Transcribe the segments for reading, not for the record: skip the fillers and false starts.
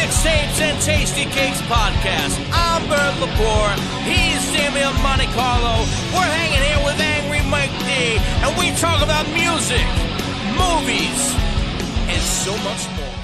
Mixtapes and Tasty Cakes podcast. I'm Bert Lepore. He's Samuel Monte Carlo. We're hanging here with Angry Mike D, and we talk about music, movies, and so much more.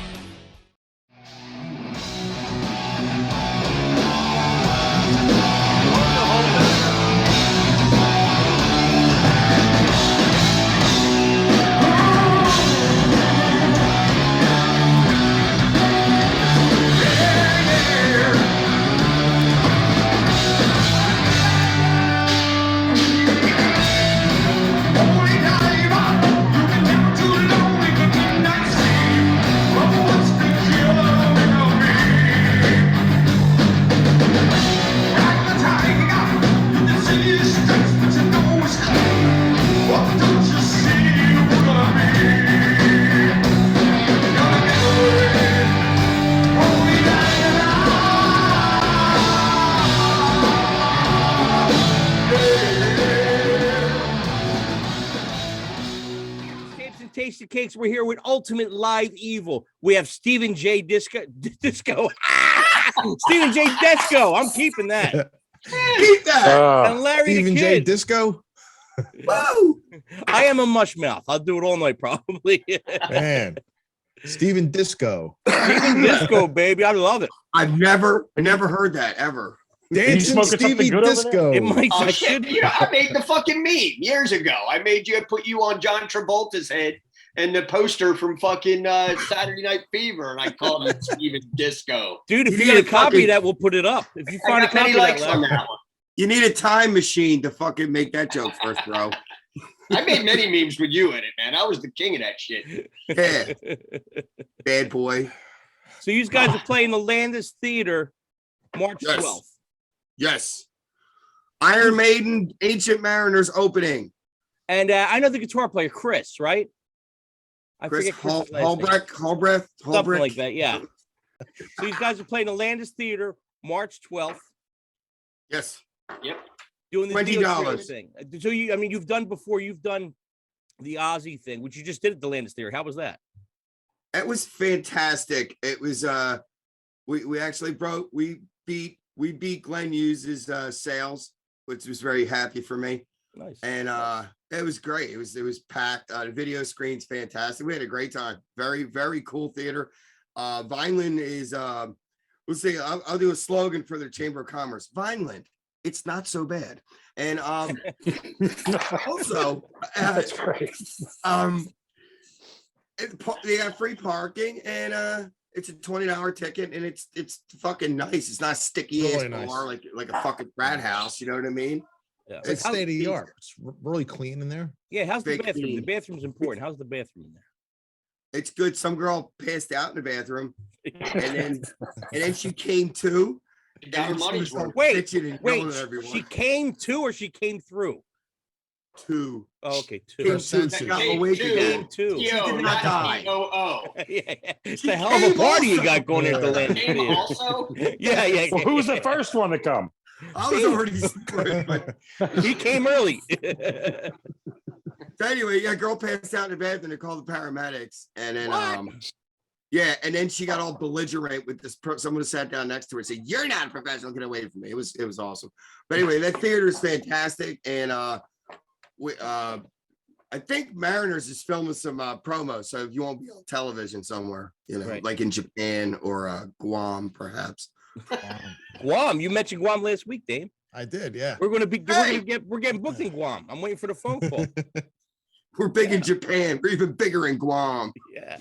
Tasty Cakes. We're here with Ultimate Live Evil. We have Stephen J. Disco. Stephen J. Disco. I'm keeping that. Keep that. And Larry Stephen the J. Kid. Disco. Woo! I am a mush mouth. I'll do it all night probably. Man, Stephen Disco. Stephen Disco, baby. I love it. I've never heard that ever. Dancing Stevie Disco. It might. Oh I shit! should. You know, I made the fucking meme years ago. I put you on John Travolta's head and the poster from fucking Saturday Night Fever, and I called it Steven Disco. Dude, if you get a copy of that, we'll put it up. If you find a copy of that, on that one. You need a time machine to fucking make that joke first, bro. I made many memes with you in it, man. I was the king of that shit. Yeah, bad boy. So you guys are playing the Landis Theater March 12th. Yes. Iron Maiden, Ancient Mariners opening. And I know the guitar player, Chris, right? I Chris forget Chris's last name. Hallbreath, Something like that, yeah. So you guys are playing the Landis Theater March 12th. Yes. Yep. Doing the $20 thing. So you've done the Ozzy thing, which you just did at the Landis Theater. How was that? It was fantastic. It was we beat Glenn Hughes's sales, which was very happy for me. Nice. And it was great. It was packed. The video screen's fantastic. We had a great time. Very, very cool theater. Vineland is let's see, I'll do a slogan for their Chamber of Commerce. Vineland, it's not so bad. And also that's great. They got free parking, and it's a $20 ticket, and it's fucking nice. It's not sticky Really ass nice. bar like a fucking frat house. You know what I mean? Yeah. It's state of the art. It's really clean in there. Yeah, how's the Big bathroom? clean. The bathroom's important. How's the bathroom in there? It's good. Some girl passed out in the bathroom, and then she came to. You got her money's worth. Wait, everyone. she came to or she came through? Two. Oh, okay, two. Came Her to. senses. Got Came awake to. again. Came to. She did not die. Yeah. It's a hell of a party you got going into the Landis Came Theater. also. Yeah. Well, who's the first one to come? I was already screwed, but He came early. so anyway, yeah, girl passed out in the bed, and they called the paramedics, and then yeah, and then she got all belligerent with this. Someone who sat down next to her and said, "You're not a professional. Get away from me." It was awesome. But anyway, that theater is fantastic, and I think Mariners is filming some promos. So if you won't be on television somewhere, Right. like in Japan or Guam, perhaps. Guam. You mentioned Guam last week, Dave. I did, yeah. We're getting booked in Guam. I'm waiting for the phone call. We're big in Japan. We're even bigger in Guam. Yeah.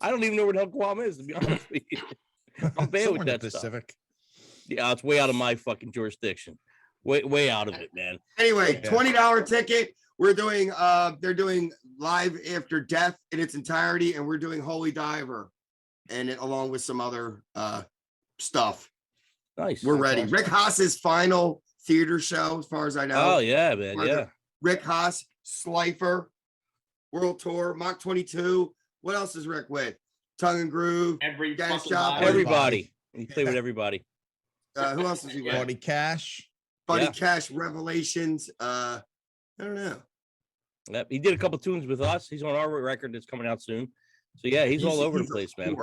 I don't even know where the hell Guam is, to be honest with you. I'm bad with that Pacific. stuff. Yeah, it's way out of my fucking jurisdiction. Way out of it, man. Anyway, Yeah. $20 ticket. We're doing they're doing Live After Death in its entirety, and we're doing Holy Diver, and along with some other stuff. Nice. We're ready. Rick Haas's final theater show, as far as I know. Oh yeah, man. Yeah. Rick Haas, Slifer, World Tour, Mach 22. What else is Rick with? Tongue and Groove. Every Gas fucking Shop. body. Everybody. He played with everybody. Who else is he with? Buddy Cash. Buddy Yeah. Cash, Revelations. I don't know. Yep. He did a couple tunes with us. He's on our record that's coming out soon. So yeah, he's all over the place, man.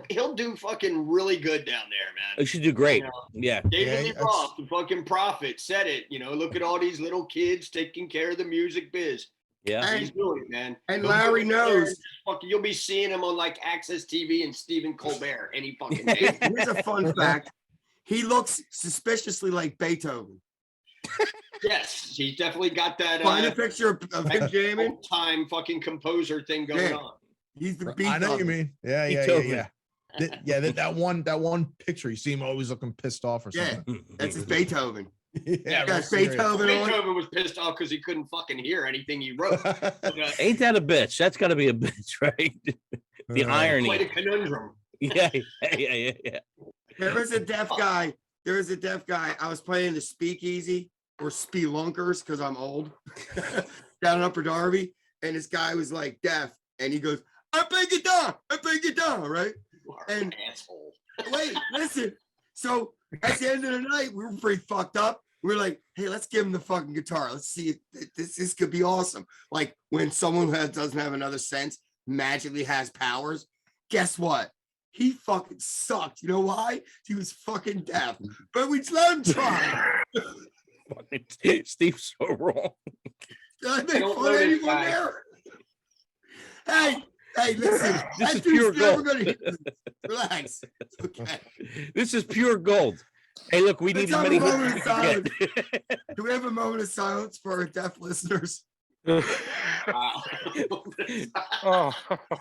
He'll do fucking really good down there, man. He should do great. You know, Yeah. David Lee Roth, the fucking prophet, said it. You know, look at all these little kids taking care of the music biz. Yeah, he's doing it, man. And Larry knows. You'll be seeing him on like Access TV and Stephen Colbert any fucking day. Here's a fun fact: he looks suspiciously like Beethoven. Yes, he's definitely got that. Find a picture of him jamming. Time fucking composer thing going on. He's the beat. I know what you mean. Yeah. That one picture, you see him always looking pissed off or something. Yeah, that's his Beethoven. Yeah, Beethoven was pissed off because he couldn't fucking hear anything he wrote. But, ain't that a bitch? That's got to be a bitch, right? The irony. Quite a conundrum. Yeah. There was a deaf guy. I was playing the Speakeasy or Spelunkers because I'm old down in Upper Darby, and this guy was like deaf, and he goes, "I play guitar," right? And asshole. Wait, listen. So at the end of the night, we were pretty fucked up. We were like, "Hey, let's give him the fucking guitar. Let's see if this could be awesome." Like when someone who doesn't have another sense magically has powers. Guess what? He fucking sucked. You know why? He was fucking deaf. But we let him try. Steve's so wrong. I make fun of anyone there. Hey, listen. This is pure gold. Relax. Okay. This is pure gold. Hey, look, we need as many. Do we have a moment of silence for our deaf listeners? Wow. Oh,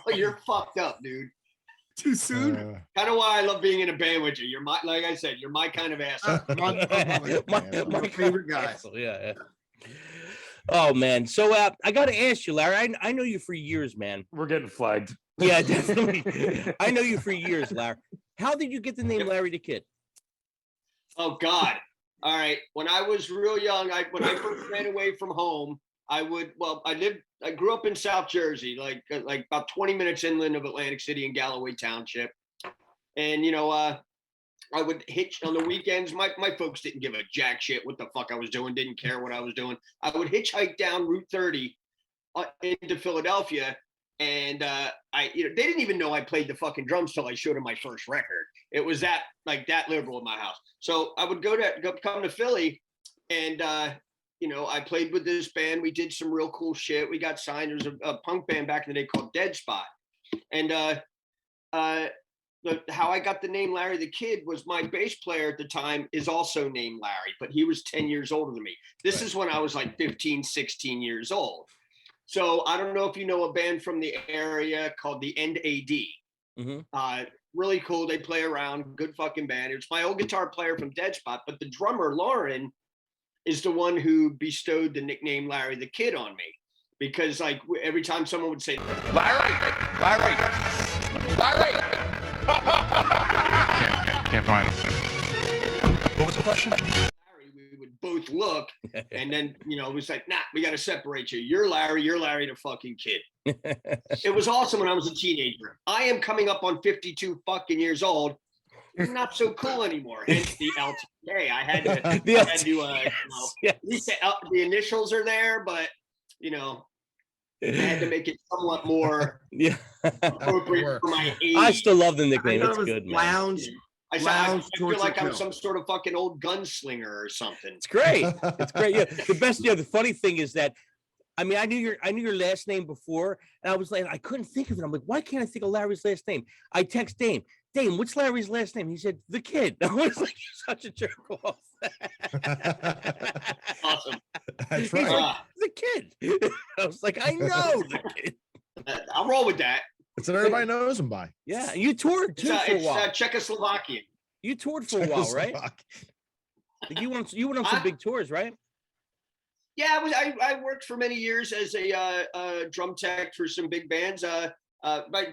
you're fucked up, dude. Too soon. Kind of why I love being in a band with you. You're my, like I said, you're my kind of asshole. my favorite guy. Yeah. Oh man, so I got to ask you, Larry. I know you for years, man. we're getting flagged. Yeah, definitely. I know you for years, Larry. How did you get the name Larry the Kid? Oh God! All right. When I was real young, when I first ran away from home, I grew up in South Jersey, like about 20 minutes inland of Atlantic City in Galloway Township, and I would hitch on the weekends. My folks didn't give a jack shit what the fuck I was doing, didn't care what I was doing. I would hitchhike down Route 30 into Philadelphia, and they didn't even know I played the fucking drums till I showed them my first record. It was that liberal in my house. So I would come to Philly, and I played with this band. We did some real cool shit. We got signed. There was a punk band back in the day called Dead Spot, and how I got the name Larry the Kid was my bass player at the time is also named Larry, but he was 10 years older than me. This is when I was like 15, 16 years old. So I don't know if you know a band from the area called the NAD. Mm-hmm. Really cool. They play around. Good fucking band. It was my old guitar player from Dead Spot, but the drummer, Lauren, is the one who bestowed the nickname Larry the Kid on me. Because like every time someone would say, Larry. Can't find him. What was the question? Larry, we would both look, and then it was like, nah, we got to separate you. You're Larry the fucking Kid. It was awesome when I was a teenager. I am coming up on 52 fucking years old. Not so cool anymore. Hence the LTK. I had to at least the initials are there, but I had to make it somewhat more appropriate for my age. I still love the nickname. It's good, man. Lounge. I feel like I'm some sort of fucking old gunslinger or something. It's great. It's great. Yeah. The funny thing is that, I mean, I knew your last name before, and I was like, I couldn't think of it. I'm like, why can't I think of Larry's last name? I text Dame, what's Larry's last name? He said, the Kid. I was like, you're such a jerk off. Awesome. That's right. Like, the Kid. I was like, I know the Kid. I'll roll with that. It's what everybody knows him by. Yeah, you toured too for a while. Czechoslovakian. You toured for a while, right? You went on some big tours, right? Yeah, I worked for many years as a drum tech for some big bands.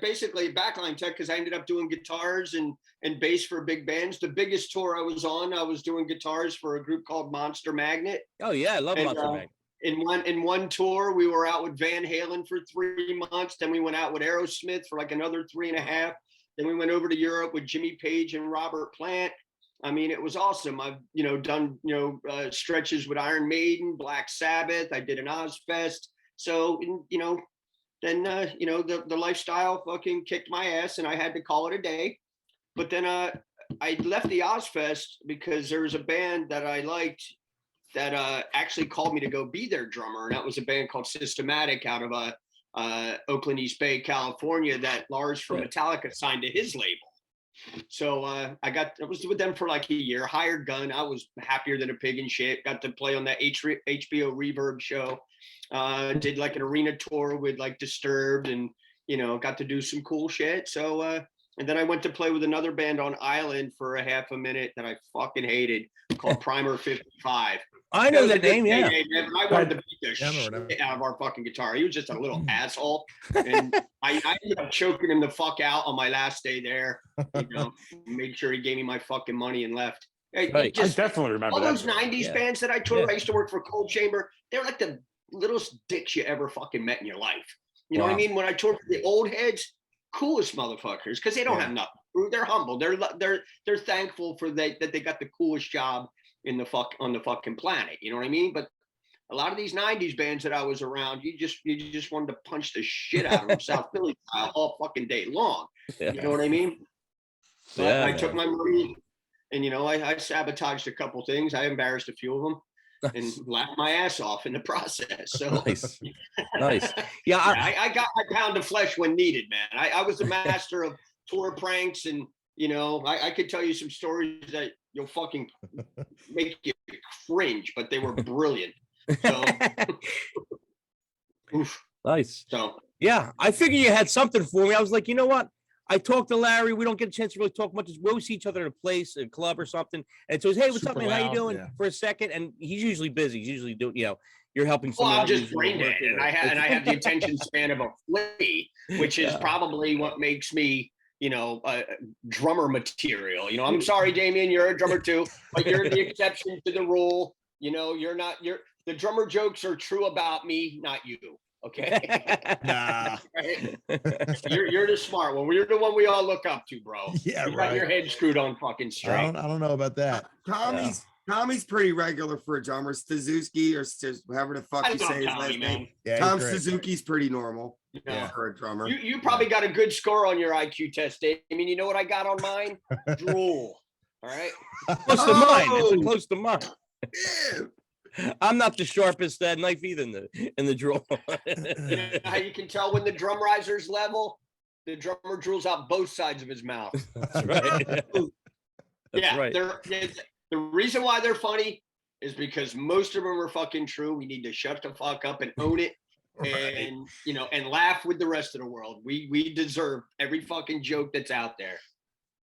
Basically backline tech, because I ended up doing guitars and bass for big bands. The biggest tour I was doing guitars for a group called Monster Magnet. Oh yeah, I love Monster Magnet. In one tour, we were out with Van Halen for 3 months. Then we went out with Aerosmith for like another 3.5. Then we went over to Europe with Jimmy Page and Robert Plant. I mean, it was awesome. I've done stretches with Iron Maiden, Black Sabbath. I did an Ozfest. So you know, the lifestyle fucking kicked my ass and I had to call it a day. But then I left the Ozfest because there was a band that I liked that actually called me to go be their drummer. And that was a band called Systematic out of Oakland East Bay, California, that Lars from Metallica signed to his label. So I was with them for like a year, hired gun. I was happier than a pig in shit. Got to play on that HBO Reverb show. Did like an arena tour with like Disturbed, and you know, got to do some cool shit. So and then I went to play with another band on Island for a half a minute that I fucking hated, called Primer 55. I know that name, yeah. Man, I wanted to beat the shit out of our fucking guitar. He was just a little asshole, and I ended up choking him the fuck out on my last day there. You know, made sure he gave me my fucking money and left. Hey, Right. I definitely remember all that. those '90s bands that I toured. I used to work for Cold Chamber. They're like the littlest dicks you ever fucking met in your life. You know what I mean? When I toured for the old heads, coolest motherfuckers, because they don't have nothing. They're humble. They're thankful for that they got the coolest job on the fucking planet. You know what I mean? But a lot of these '90s bands that I was around, you just wanted to punch the shit out of them, South Philly style, all fucking day long. You know what I mean? But I took my money, and you know, I sabotaged a couple things. I embarrassed a few of them and laughed my ass off in the process. So Nice. Yeah, I got my pound of flesh when needed, man. I was a master of tour pranks, and you know, I could tell you some stories that you'll fucking make you cringe, but they were brilliant. So, nice. So yeah, I figured you had something for me. I was like, you know what? I talked to Larry. We don't get a chance to really talk much. We always see each other at a place, a club or something. And so, hey, what's up, man? How you doing? For a second. And he's usually busy. He's usually doing, you know, you're helping someone. Well, I'm just brain dead, and I have the attention span of a flea, which is probably what makes me, you know, drummer material. You know, I'm sorry, Damien, you're a drummer too, but you're the exception to the rule. You know, the drummer jokes are true about me, not you. Okay. Nah. Right? You're the smart one. You're the one we all look up to, bro. Yeah, you got your head screwed on fucking straight. I don't know about that. Tommy's pretty regular for a drummer. Suzuki, or however the fuck you say his last name. Yeah, Tom Suzuki's pretty normal Yeah. for a drummer. You probably got a good score on your IQ test, Dave. I mean, you know what I got on mine? Drool. All right. Close to mine. It's close to mine. Yeah. I'm not the sharpest knife either in the drawer. You know how you can tell when the drum riser's level? The drummer drools out both sides of his mouth. That's right. That's right. The reason why they're funny is because most of them are fucking true. We need to shut the fuck up and own it, and you know, and laugh with the rest of the world. We deserve every fucking joke that's out there.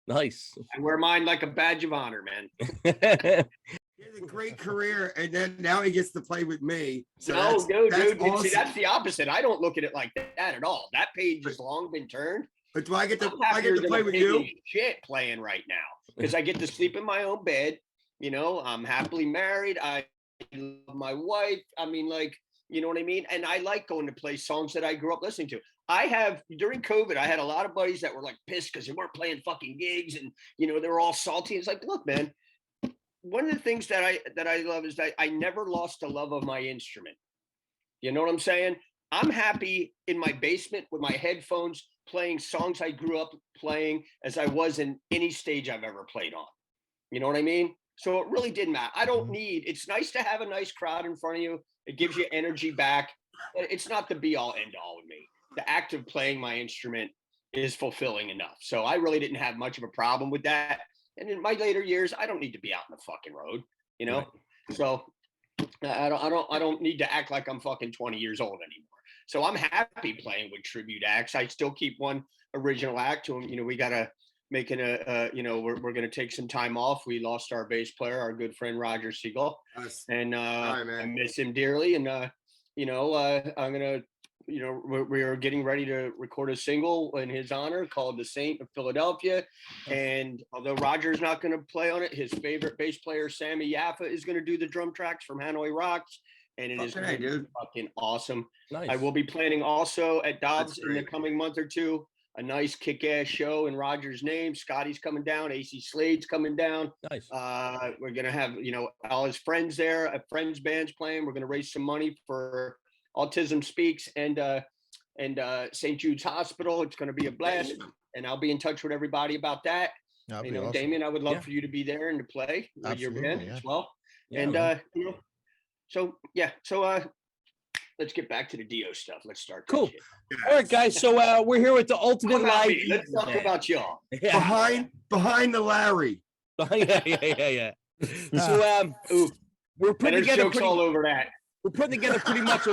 Nice. I wear mine like a badge of honor, man. He has a great career, and then now he gets to play with me. So dude. Awesome. See, that's the opposite. I don't look at it like that at all. That page has long been turned. But do I get to play with you? Shit, playing right now because I get to sleep in my own bed. You know, I'm happily married. I love my wife. I mean, like, you know what I mean? And I like going to play songs that I grew up listening to. During COVID, I had a lot of buddies that were like pissed because they weren't playing fucking gigs, and you know, they were all salty. It's like, look, man, one of the things that I love is that I never lost the love of my instrument. You know what I'm saying? I'm happy in my basement with my headphones playing songs I grew up playing as I was in any stage I've ever played on. You know what I mean? So it really didn't matter. It's nice to have a nice crowd in front of you. It gives you energy back. It's not the be all end all with me. The act of playing my instrument is fulfilling enough. So I really didn't have much of a problem with that. And in my later years, I don't need to be out in the fucking road, you know? Right. So I don't need to act like I'm fucking 20 years old anymore. So I'm happy playing with tribute acts. I still keep one original act to them. You know, we got to making we're going to take some time off. We lost our bass player, our good friend Roger Siegel, and I miss him dearly. And I'm gonna, we are getting ready to record a single in his honor called "The Saint of Philadelphia." And although Roger's not going to play on it, his favorite bass player Sammy Yaffa is going to do the drum tracks from Hanoi Rocks, and it is fucking awesome. Nice. I will be planning also at Dobbs in the coming month or two. A nice kick-ass show in Roger's name. Scotty's coming down. AC Slade's coming down. Nice. We're going to have, all his friends there, friends bands playing. We're going to raise some money for Autism Speaks and and St. Jude's Hospital. It's going to be a blast, and I'll be in touch with everybody about that. That'd You be know, awesome. Damien, I would love for you to be there and to play with your band as well. Yeah, And you know, so yeah, so let's get back to the Dio stuff. Let's start. Cool. Shit. All right, guys. So we're here with the ultimate How about live. me? Let's talk about y'all. Yeah. Behind the Larry. yeah. So we're putting There's together jokes all over that. we're putting together pretty much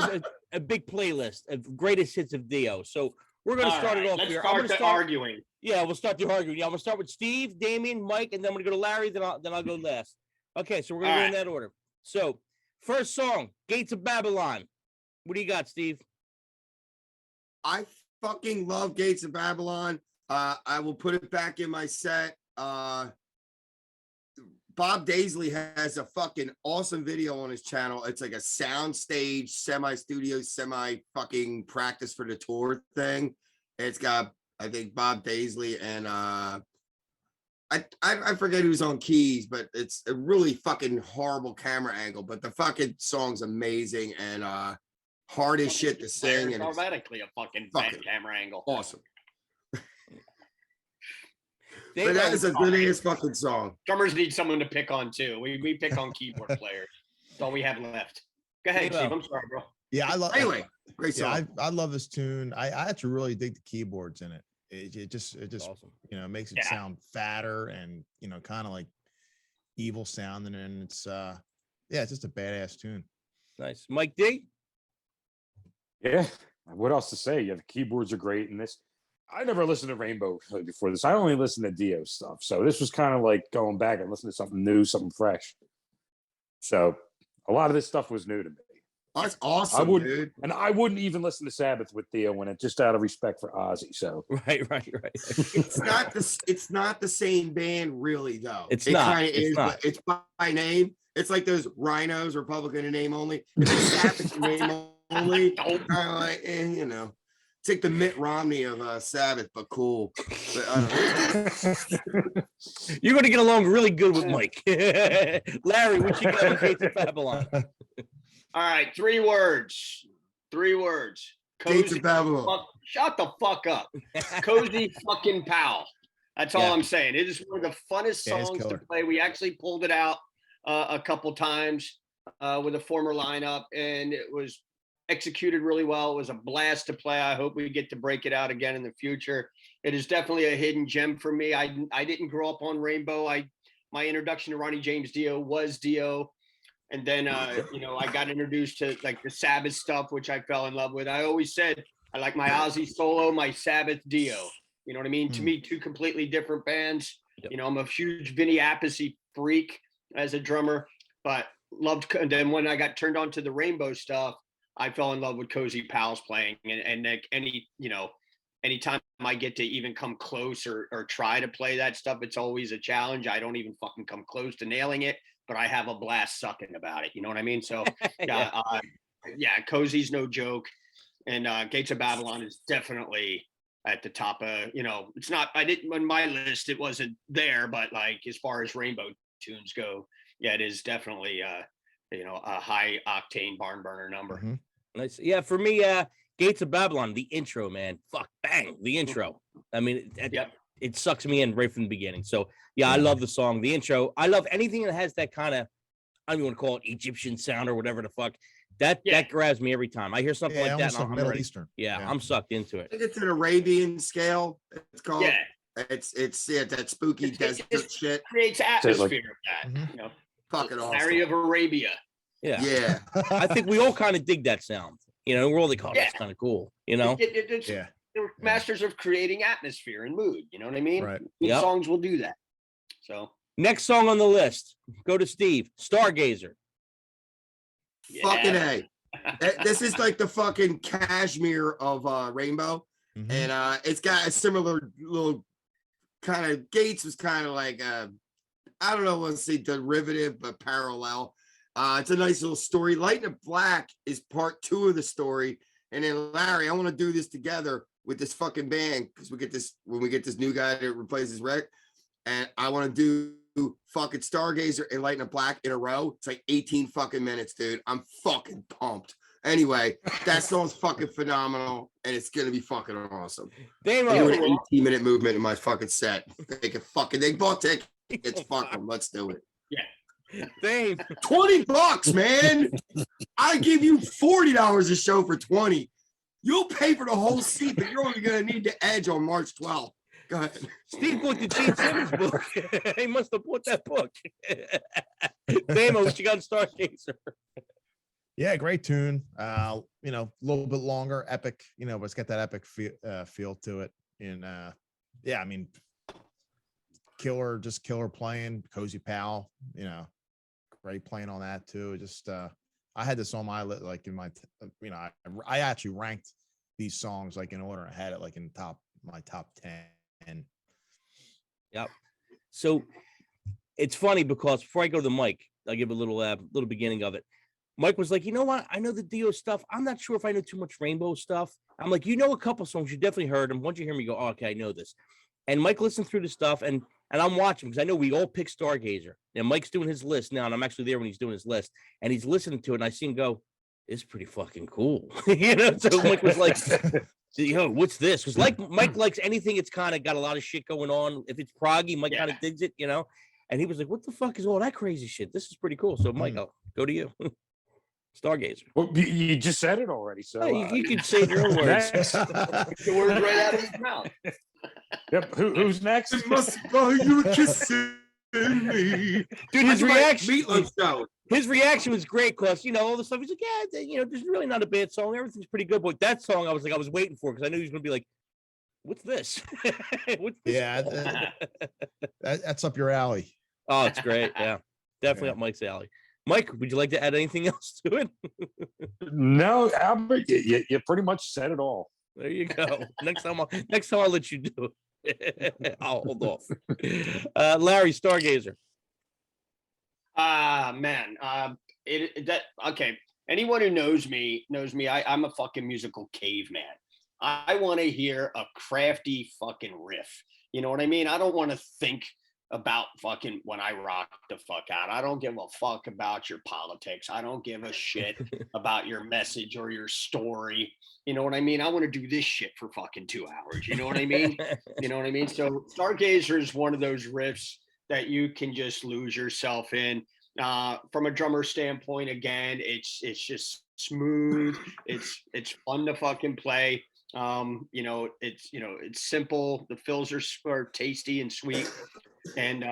a big playlist of greatest hits of Dio. So we're going to start it off Let's here. start the arguing. Yeah, we'll start the arguing. Yeah, I'm going to start with Steve, Damien, Mike, and then we're going to go to Larry. Then I'll go last. Okay, so we're going to go in that order. So first song, Gates of Babylon. What do you got, Steve? I fucking love Gates of Babylon. I will put it back in my set. Bob Daisley has a fucking awesome video on his channel. It's like a sound stage, semi-studio, semi-fucking practice for the tour thing. It's got, I think, Bob Daisley and I forget who's on keys, but it's a really fucking horrible camera angle. But the fucking song's amazing and hard as shit to sing. And automatically a fucking bad camera angle. Awesome. But that is a good ass fucking song. Drummers need someone to pick on too. We pick on keyboard players. That's all we have left. Go ahead, Steve. I'm sorry, bro. Yeah, I love. Anyway, great song. Yeah, I love this tune. I actually really dig the keyboards in it. It just Awesome. you know, makes it sound fatter and, you know, kind of like evil sounding, and it's it's just a badass tune. Nice. Mike D. Yeah. What else to say? Yeah, the keyboards are great in this. I never listened to Rainbow before this. I only listened to Dio stuff. So this was kind of like going back and listening to something new, something fresh. So a lot of this stuff was new to me. That's awesome, dude. And I wouldn't even listen to Sabbath with Dio in it, just out of respect for Ozzy. So Right. It's not the same band, really, though. It's it not. Kind of is, not. but it's by name. It's like those Rhinos, Republican in name only. It's Sabbath in name only. Kind of like, you know. It's like the Mitt Romney of Sabbath, but cool. But, You're going to get along really good with Mike. Larry, what you got on Gates of Babylon? All right, 3 words. 3 words. Gates of Babylon. Shut the fuck up. Cozy fucking pal. That's all I'm saying. It is one of the funnest songs to play. We actually pulled it out a couple times with a former lineup, and it was executed really well. It was a blast to play. I hope we get to break it out again in the future. It is definitely a hidden gem for me. I didn't grow up on Rainbow. My introduction to Ronnie James Dio was Dio. And then, you know, I got introduced to like the Sabbath stuff, which I fell in love with. I always said I like my Ozzy solo, my Sabbath Dio. You know what I mean? To me, 2 completely different bands. Yep. You know, I'm a huge Vinny Appice freak as a drummer, but loved. And then when I got turned on to the Rainbow stuff, I fell in love with Cozy Pals playing. And like anytime I get to even come close or try to play that stuff, it's always a challenge. I don't even fucking come close to nailing it, but I have a blast sucking about it. You know what I mean? So Cozy's no joke. And Gates of Babylon is definitely at the top of, you know, it's not, I didn't, on my list, it wasn't there, but like, as far as Rainbow tunes go, yeah, it is definitely, you know, a high octane barn burner number. Mm-hmm. Nice. Yeah, for me, Gates of Babylon, the intro, man. Fuck, bang, the intro. I mean, it sucks me in right from the beginning. So, yeah, I love the song, the intro. I love anything that has that kind of, I don't even want to call it Egyptian sound or whatever the fuck. That grabs me every time. I hear something like that. Like Middle Eastern. Yeah, I'm sucked into it. I think it's an Arabian scale. It's called. Yeah. It's that spooky desert shit. Creates atmosphere of that. Mm-hmm. You know, fucking awesome. Area of Arabia. Yeah. Yeah. I think we all kind of dig that sound. You know, we're all like, oh, that's kind of cool. You know? They're masters of creating atmosphere and mood. You know what I mean? Right. Good songs will do that. So next song on the list, go to Steve. Stargazer. Fucking A. This is like the fucking cashmere of Rainbow. Mm-hmm. And it's got a similar little kind of, Gates was kind of like I don't know, let's say derivative, but parallel. It's a nice little story. Light and Black is part 2 of the story. And then Larry, I want to do this together with this fucking band because when we get this new guy to replace his Rick, and I want to do fucking Stargazer and Light and Black in a row. It's like 18 fucking minutes, dude. I'm fucking pumped. Anyway, that song's fucking phenomenal, and it's gonna be fucking awesome. They I do an 18-minute movement in my fucking set. They bought tickets. Fuck them. Let's do it. Yeah. Dave. $20, man. I give you $40 a show for 20. You'll pay for the whole seat, but you're only gonna need the Edge on March 12th. Go ahead. Steve bought the Gene Simmons book. He must have bought that book. Damo, what you got in Stargazer? Yeah, great tune. A little bit longer, epic, but it's got that epic feel to it. And yeah, I mean, killer playing, Cozy Powell, great playing on that too. Just I had this on my like in my I actually ranked these songs like in order. I had it like in my top 10. Yep. So it's funny because before I go to the mic, I'll give a little beginning of it. Mike was like, you know what? I know the Dio stuff. I'm not sure if I know too much Rainbow stuff. I'm like, a couple songs. You definitely heard them. Once you hear me, you go, oh, okay, I know this. And Mike listened through the stuff, and I'm watching because I know we all pick Stargazer. And Mike's doing his list now, and I'm actually there when he's doing his list. And he's listening to it, and I see him go, it's pretty fucking cool. So Mike was like, what's this? Because Mike likes anything. It's kind of got a lot of shit going on. If it's proggy, Mike kind of digs it, And he was like, what the fuck is all that crazy shit? This is pretty cool. So Mike, I'll go to you. Stargazer. Well, you just said it already, so you can say your own words. The words right out of his mouth. Yep. Who's next? It must buy you kissing me. Dude, his reaction. His reaction was great because all the stuff. He's like, yeah, there's really not a bad song. Everything's pretty good. But that song, I was waiting for because I knew he was gonna be like, what's this? What's this? Yeah, that's up your alley. Oh, it's great. Yeah, definitely up Mike's alley. Mike, would you like to add anything else to it? No, Albert, you pretty much said it all. There you go. Next time I'll let you do it. I'll hold off. Larry, Stargazer. Man. Okay. Anyone who knows me, I'm a fucking musical caveman. I want to hear a crafty fucking riff. You know what I mean? I don't want to think about fucking when I rock the fuck out. I don't give a fuck about your politics. I don't give a shit about your message or your story. You know what I mean? I want to do this shit for fucking 2 hours. You know what I mean? So Stargazer is one of those riffs that you can just lose yourself in. From a drummer standpoint, again, it's just smooth. It's fun to fucking play. It's simple. The fills are tasty and sweet. And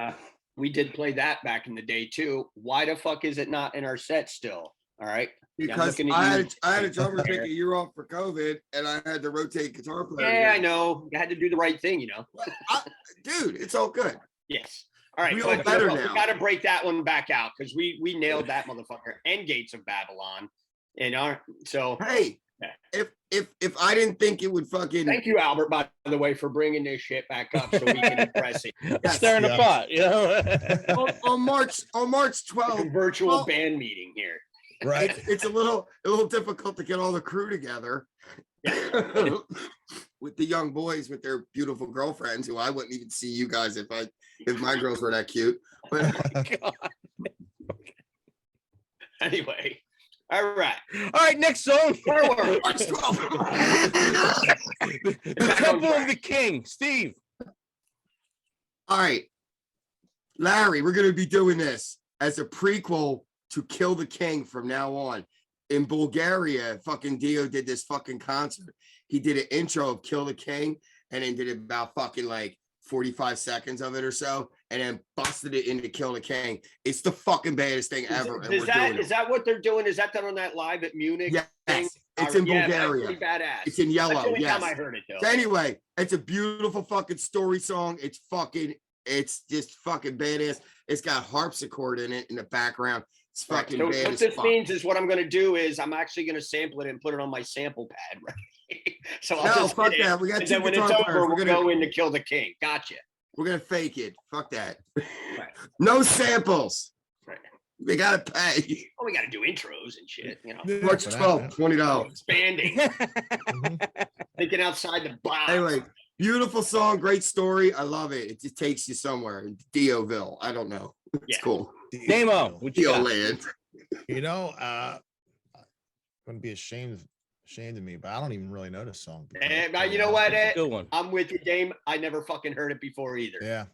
we did play that back in the day too. Why the fuck is it not in our set still? All right. Because I had a drummer take a year off for COVID, and I had to rotate guitar player. Yeah, I know. You had to do the right thing, Dude, it's all good. Yes. All right. We all better now. We got to break that one back out because we nailed that motherfucker. And Gates of Babylon. So hey, if I didn't think it would fucking. Thank you, Albert, by the way, for bringing this shit back up so we can impress it. Stirring the pot, on March 12th, virtual band meeting here. Right. It's a little difficult to get all the crew together with the young boys with their beautiful girlfriends, who I wouldn't even see you guys if my girls were that cute. But anyway. All right. Next song. March 12th. The Temple of the King, Steve. All right, Larry, we're gonna be doing this as a prequel to Kill the King from now on. In Bulgaria, fucking Dio did this fucking concert. He did an intro of Kill the King and then did about fucking like 45 seconds of it or so, and then busted it into Kill the King. It's the fucking baddest thing ever. Is that what they're doing? Is that done on that live at Munich? Yes, thing? It's in Bulgaria. That's pretty badass. It's in yellow. That's the only yes. time I heard it though. So anyway, it's a beautiful fucking story song. It's just fucking badass. It's got harpsichord in it in the background. It's fucking right. So bad. what this means is what I'm going to do is I'm actually going to sample it and put it on my sample pad. Right. So I'll just fuck that. We got two then when it's over, we're going to go in to Kill the King. Gotcha. We're going to fake it. Fuck that. Right. No samples. Right. We got to pay. Well, we got to do intros and shit. March 12th, $20. Expanding. Thinking outside the box. Anyway, beautiful song, great story. I love it. It just takes you somewhere. Dioville. I don't know. It's cool. Damo, Dio land. Wouldn't be ashamed of me, but I don't even really know this song. And you know what, Ed? Good one. I'm with you, Dame. I never fucking heard it before either. Yeah.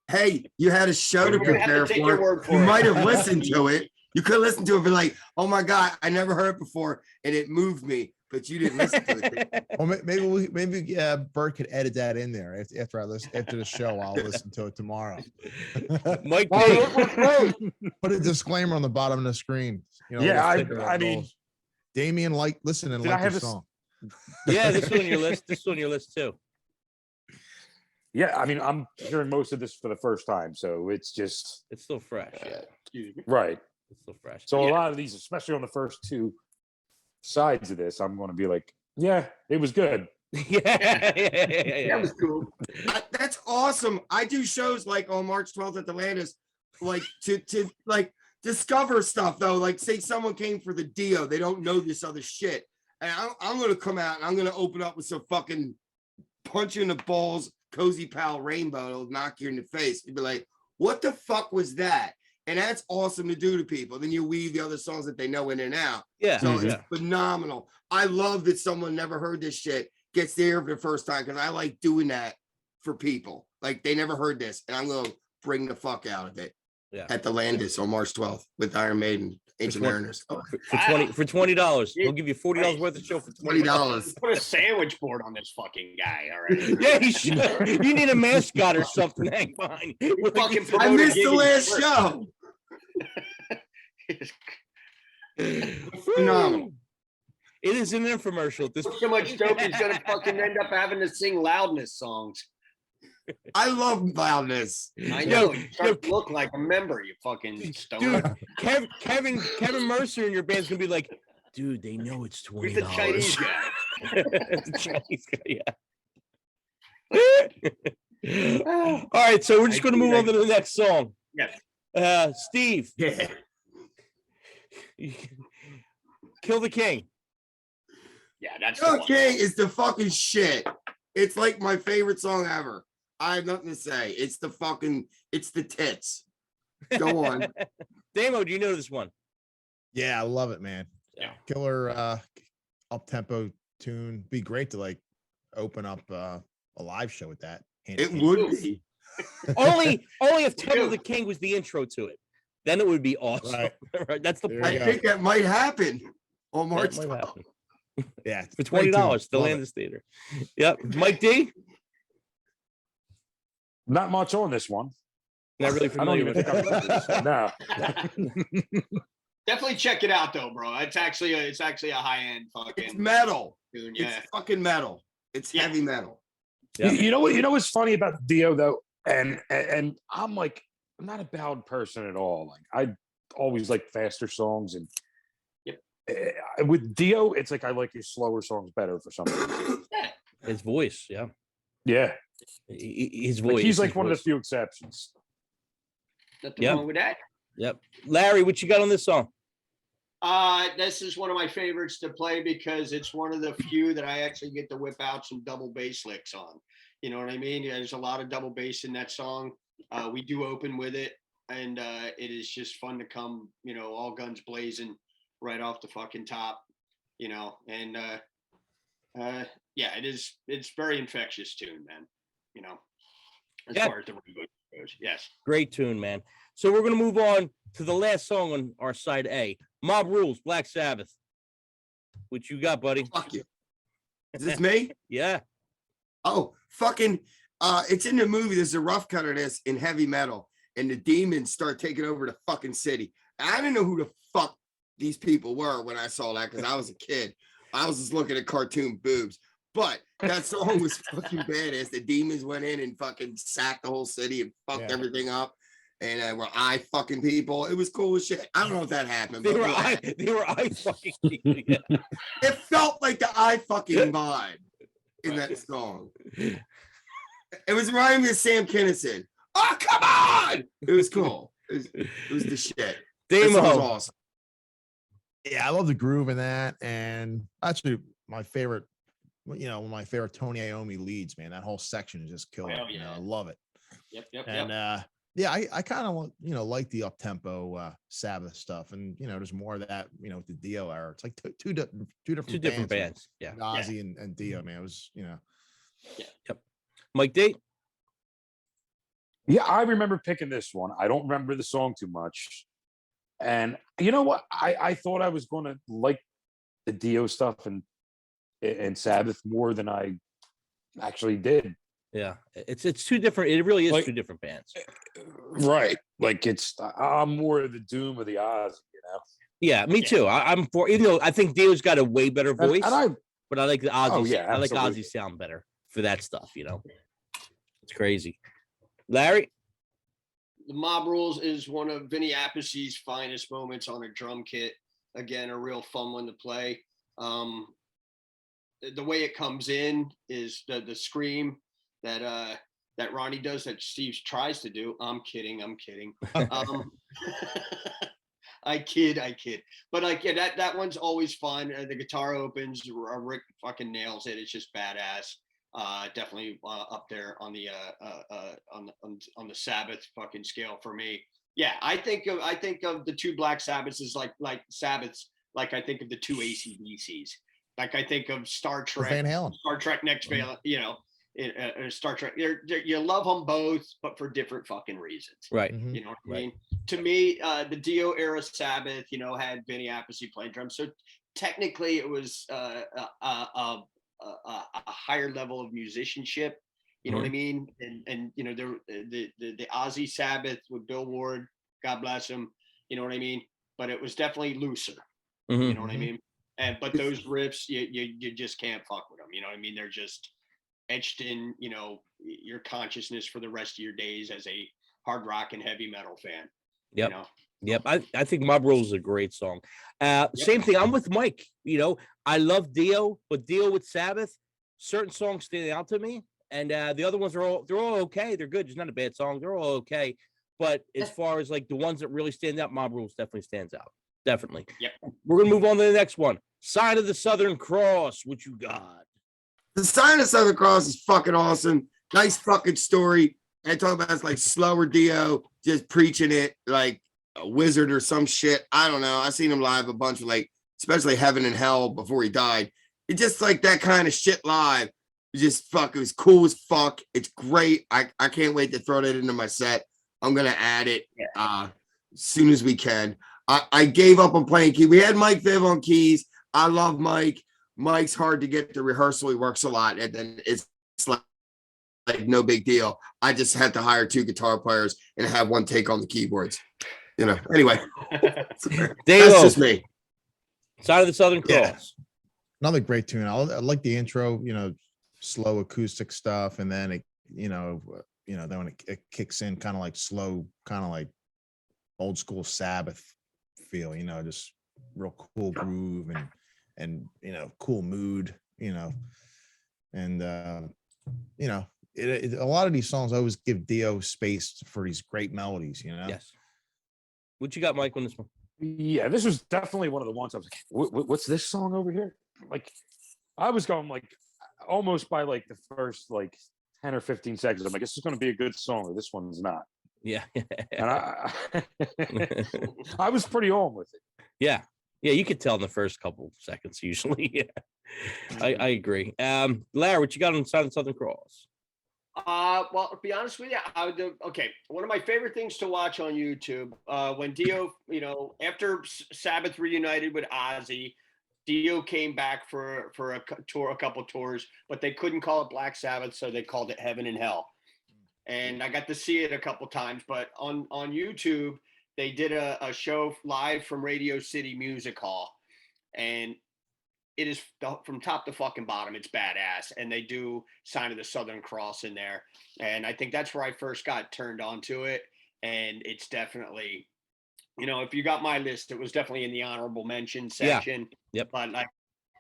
Hey, you had a show to You're gonna have prepare to take your for. word for You it. might have listened to it. You could listen to it, but like, oh my god, I never heard it before, and it moved me. But you didn't listen to it. Well, maybe Bert could edit that in there after the show. I'll listen to it tomorrow. Mike Oh, D. Put a disclaimer on the bottom of the screen. You know, Yeah, little sticker that I mean, goes, Damien, listen and Did I like have the a s- song. Yeah, this is on your list. This is on your list too. yeah, I mean, I'm hearing most of this for the first time, so it's just It's still fresh. Yeah, Excuse me. right. it's still fresh. So Yeah. a lot of these, especially on the first two sides of this, I'm going to be like, yeah, it was good. yeah. That was cool. That's awesome. I do shows like on March 12th at the Landis, like to like discover stuff though. Like say someone came for the Dio, they don't know this other shit, and I'm gonna come out and I'm gonna open up with some fucking punch you in the balls, Cozy Pal Rainbow. It'll knock you in the face. You'd be like, what the fuck was that? And that's awesome to do to people. Then you weave the other songs that they know in and out. Yeah. So yeah. it's phenomenal. I love that someone never heard this shit gets there for the first time because I like doing that for people. Like they never heard this, and I'm gonna bring the fuck out of it. Yeah. At the Landis on March 12th with Iron Maiden, Ancient one? Mariners. Oh, For $20. We'll give you $40 worth of show for $20. Put a sandwich board on this fucking guy already. Yeah, you should. You need a mascot or something to hang behind. You fucking I promoted missed the giggity last first. show. Phenomenal. It is an infomercial at this So much dope he's gonna fucking end up having to sing loudness songs. I love loudness. I know you start to look like a member, you fucking stoner. Dude, Kevin Mercer in your band's gonna be like, dude, they know it's $20. He's the Chinese guy. The Chinese guy, yeah. All right, so we're just gonna move on to the next song. Yes. Steve, Yeah. Kill the King. Yeah, that's the one. Okay, is the fucking shit. It's like my favorite song ever. I have nothing to say. It's the tits. Go on. Damo, do you know this one? Yeah, I love it, man. Yeah. Killer up tempo tune. Be great to like open up a live show with that. It would be. Only if Temple of the King was the intro to it. Then it would be awesome. Right. Right, that's the There point. you I go. think that might happen on That March might 12th. happen. Yeah, For great tune. $20, the Love it. Landis Theater. Yep. Mike D. Not much on this one. Not really I don't familiar even with think it. I'm no. Definitely check it out though, bro. It's actually a high end It's fucking metal. tune. It's Yeah. fucking metal. It's Yeah. heavy metal. Yeah. You know what? You know what's funny about Dio though, and I'm like, I'm not a ballad person at all. Like I always like faster songs, and Yep. with Dio, it's like I like his slower songs better for some reason. His voice, yeah. Yeah, His like voice. he's his like one of the voice. few exceptions. Nothing Yep. wrong with that. Yep. Larry, what you got on this song? This is one of my favorites to play because it's one of the few that I actually get to whip out some double bass licks on. You know what I mean? There's a lot of double bass in that song. We do open with it, and it is just fun to come, all guns blazing right off the fucking top, and yeah, it's very infectious tune, man. As Yeah. far as the reboot goes. Yes. Great tune, man. So we're gonna move on to the last song on our side A. Mob Rules, Black Sabbath. What you got, buddy? Fuck you. Is this me? Yeah. Oh, fucking, it's in the movie. There's a rough cut of this in heavy metal, and the demons start taking over the fucking city. I didn't know who the fuck these people were when I saw that because I was a kid. I was just looking at cartoon boobs. But that song was fucking badass. The demons went in and fucking sacked the whole city and fucked everything up. And were eye fucking people. It was cool as shit. I don't know if that happened. They but were eye fucking people. Yeah. it felt like the eye fucking vibe in that song. It was reminding me of Sam Kinison. Oh, come on! It was cool. It was the shit. That song was Damo. awesome. Yeah, I love the groove in that, and actually my favorite. My favorite Tony Iommi leads, man. That whole section is just killer. Oh, yeah. I love it. Yep. And Yeah, I kind of like the up tempo Sabbath stuff, and there's more of that with the Dio era. It's like two different bands. Yeah, Ozzy and Dio. Man, it was Yeah. Yep. Mike D. Yeah, I remember picking this one. I don't remember the song too much. And you know what? I thought I was going to like the Dio stuff and Sabbath more than I actually did. Yeah, it's two different. It really is Like, two different bands. Right. Like I'm more of the Doom of the Oz, Yeah, me too. I'm for, even though I think Dio's got a way better voice, And but I like the Ozzy. Oh, yeah, I like absolutely. Ozzy sound better for that stuff. It's crazy. Larry. The Mob Rules is one of Vinny Appice's finest moments on a drum kit. Again, a real fun one to play. The way it comes in is the scream that Ronnie does that Steve tries to do. I'm kidding. I kid. But like, yeah, that one's always fun. The guitar opens, Rick fucking nails it. It's just badass. Definitely up there on the Sabbath fucking scale for me. Yeah, I think of the two Black Sabbaths as like Sabbaths. Like I think of the two AC/DCs. Like I think of Star Trek, Van Halen. Star Trek Next Veil. Star Trek. You love them both, but for different fucking reasons. Right. You know what I mean? To me, the Dio era Sabbath, had Vinny Appice playing drums. So technically, it was a higher level of musicianship. You know what I mean? And the Ozzy Sabbath with Bill Ward, God bless him. You know what I mean? But it was definitely looser. You know what I mean? But those riffs, you just can't fuck with them. You know what I mean? They're just etched in, your consciousness for the rest of your days as a hard rock and heavy metal fan. Yep. Yep. I think Mob Rules is a great song. Same thing. I'm with Mike. I love Dio, but Dio with Sabbath, certain songs stand out to me. And the other ones they're all okay. They're good. It's not a bad song. They're all okay. But as far as like the ones that really stand out, Mob Rules definitely stands out. Definitely. Yep. We're gonna move on to the next one. Sign of the Southern Cross. What you got? The Sign of Southern Cross is fucking awesome. Nice fucking story. And talk about it's like slower Dio just preaching it like a wizard or some shit. I don't know. I seen him live a bunch of like, especially Heaven and Hell before he died. It's just like that kind of shit live. It was cool as fuck. It's great. I can't wait to throw that into my set. I'm gonna add it as soon as we can. I gave up on playing keys. We had Mike Viv on keys. I love Mike. Mike's hard to get to rehearsal. He works a lot, and then it's like no big deal. I just had to hire 2 guitar players and have one take on the keyboards. Anyway, that's just me. Sign of the Southern Cross. Another great tune. I like the intro. Slow acoustic stuff, and then it, then when it kicks in, kind of like slow, kind of like old school Sabbath feel. Just real cool groove and cool mood. And a lot of these songs always give Dio space for these great melodies. Yes. What you got, Mike, on this one? Yeah, this was definitely one of the ones I was like, what's this song over here? Like, I was going like almost by like the first like 10 or 15 seconds. I'm like, this is going to be a good song, or this one's not. Yeah. And I was pretty on with it. Yeah. Yeah, you could tell in the first couple seconds usually. Yeah. I agree. Larry, what you got on Sign of the Southern Cross? Well, to be honest with you, one of my favorite things to watch on YouTube, when Dio, after Sabbath reunited with Ozzy, Dio came back for a couple tours, but they couldn't call it Black Sabbath, so they called it Heaven and Hell. And I got to see it a couple times, but on YouTube, they did a show live from Radio City Music Hall, and it is from top to fucking bottom. It's badass. And they do Sign of the Southern Cross in there. And I think that's where I first got turned on to it. And it's definitely, if you got my list, it was definitely in the honorable mention section. Yeah. Yep. But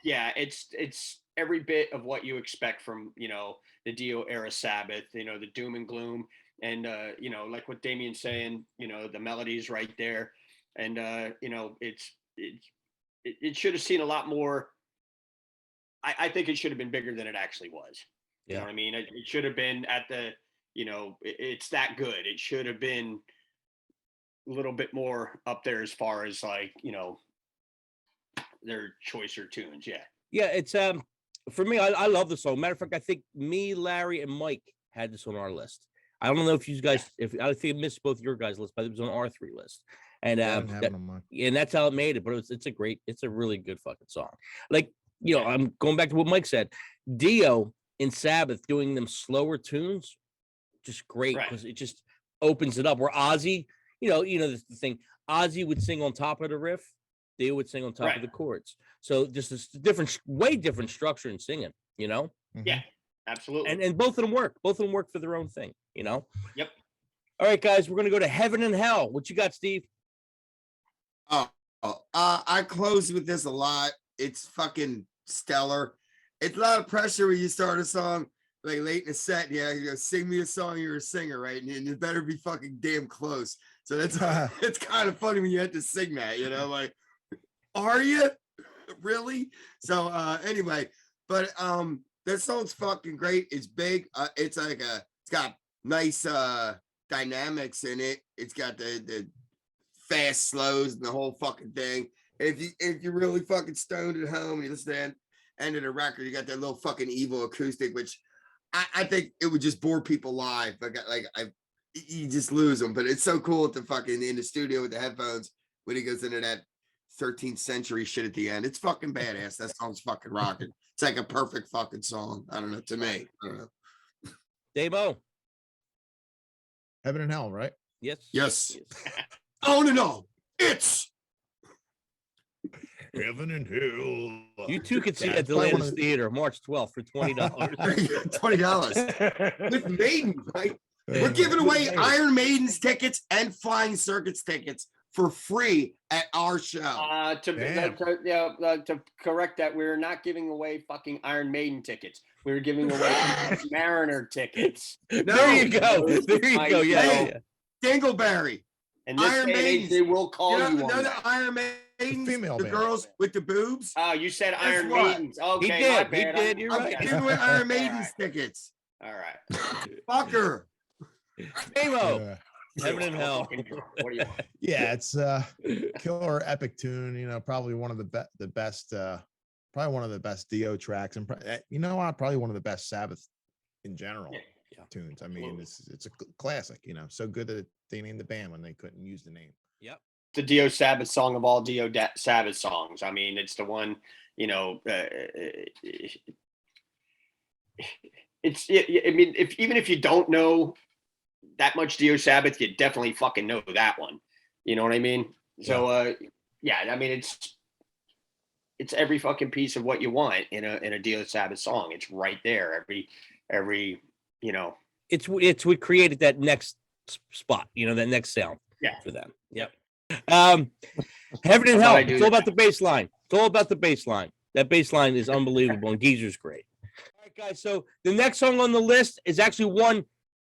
it's every bit of what you expect from, the Dio era Sabbath, the doom and gloom. And, like what Damien's saying, the melody's right there. And, it should have seen a lot more. I think it should have been bigger than it actually was. You know what I mean? It should have been at the, it's that good. It should have been a little bit more up there as far as like, their choicer tunes. Yeah. Yeah, it's for me, I love the song. Matter of fact, I think me, Larry, and Mike had this on our list. I don't know if you guys, if I think I missed both your guys' list, but it was on our 3 list. And I didn't have it on mine. and that's how it made it. But it's a really good fucking song. Like, I'm going back to what Mike said. Dio and Sabbath doing them slower tunes, just great, because it just opens it up. Where Ozzy, the thing, Ozzy would sing on top of the riff, Dio would sing on top of the chords. So just this way different structure in singing, Mm-hmm. Yeah, absolutely. And both of them work. Both of them work for their own thing, Yep. All right, guys, we're gonna go to Heaven and Hell. What you got, Steve? I close with this a lot. It's fucking stellar. It's a lot of pressure when you start a song like late in the set. Yeah, you go sing me a song. You're a singer, right? And you better be fucking damn close. So that's it's kind of funny when you have to sing that. Like, are you really? So anyway, but that song's fucking great. It's big. It's got nice dynamics in it. It's got the fast slows and the whole fucking thing. If you're really fucking stoned at home and you listen to the end of the record, you got that little fucking evil acoustic, which I think it would just bore people live. You just lose them. But it's so cool at the fucking in the studio with the headphones when he goes into that 13th century shit at the end. It's fucking badass. That song's fucking rocking. It's like a perfect fucking song. I don't know, to me. I don't know. Davo. Heaven and Hell, right? Yes. On and on. It's Heaven and Hell. You two could see at the Landis Theater March 12th for $20. $20 with Maiden, right? We're giving away Iron Maiden's tickets and Flying Circuits tickets for free at our show. To correct that, we're not giving away fucking Iron Maiden tickets. We're giving away Mariner tickets. There you go. Yeah. Dingleberry. And this Iron Maiden, they will call you. Know the Iron Maiden, female the band. Girls with the boobs. Oh, you said Guess Iron what? Maidens. Okay, He did. my bad. He did. You're I'm right. giving away Iron Maiden's tickets. All right. Fucker. Davo. Heaven and Hell. What do you want? Yeah, it's killer epic tune. Probably one of the best probably one of the best Dio tracks, and probably one of the best Sabbath in general tunes. I mean, it's a classic. So good that they named the band when they couldn't use the name. Yep. The Dio Sabbath song of all Dio Sabbath songs. I mean, it's the one. Even if you don't know that much Dio Sabbath, you definitely fucking know that one. You know what I mean? So I mean, it's every fucking piece of what you want in a Dio Sabbath song. It's right there. Every It's what created that next spot, that next sound for them. Yep. Heaven and Hell. It's all about the bass line. It's all about the bass line. That bass line is unbelievable, and Geezer's great. All right, guys. So the next song on the list is actually one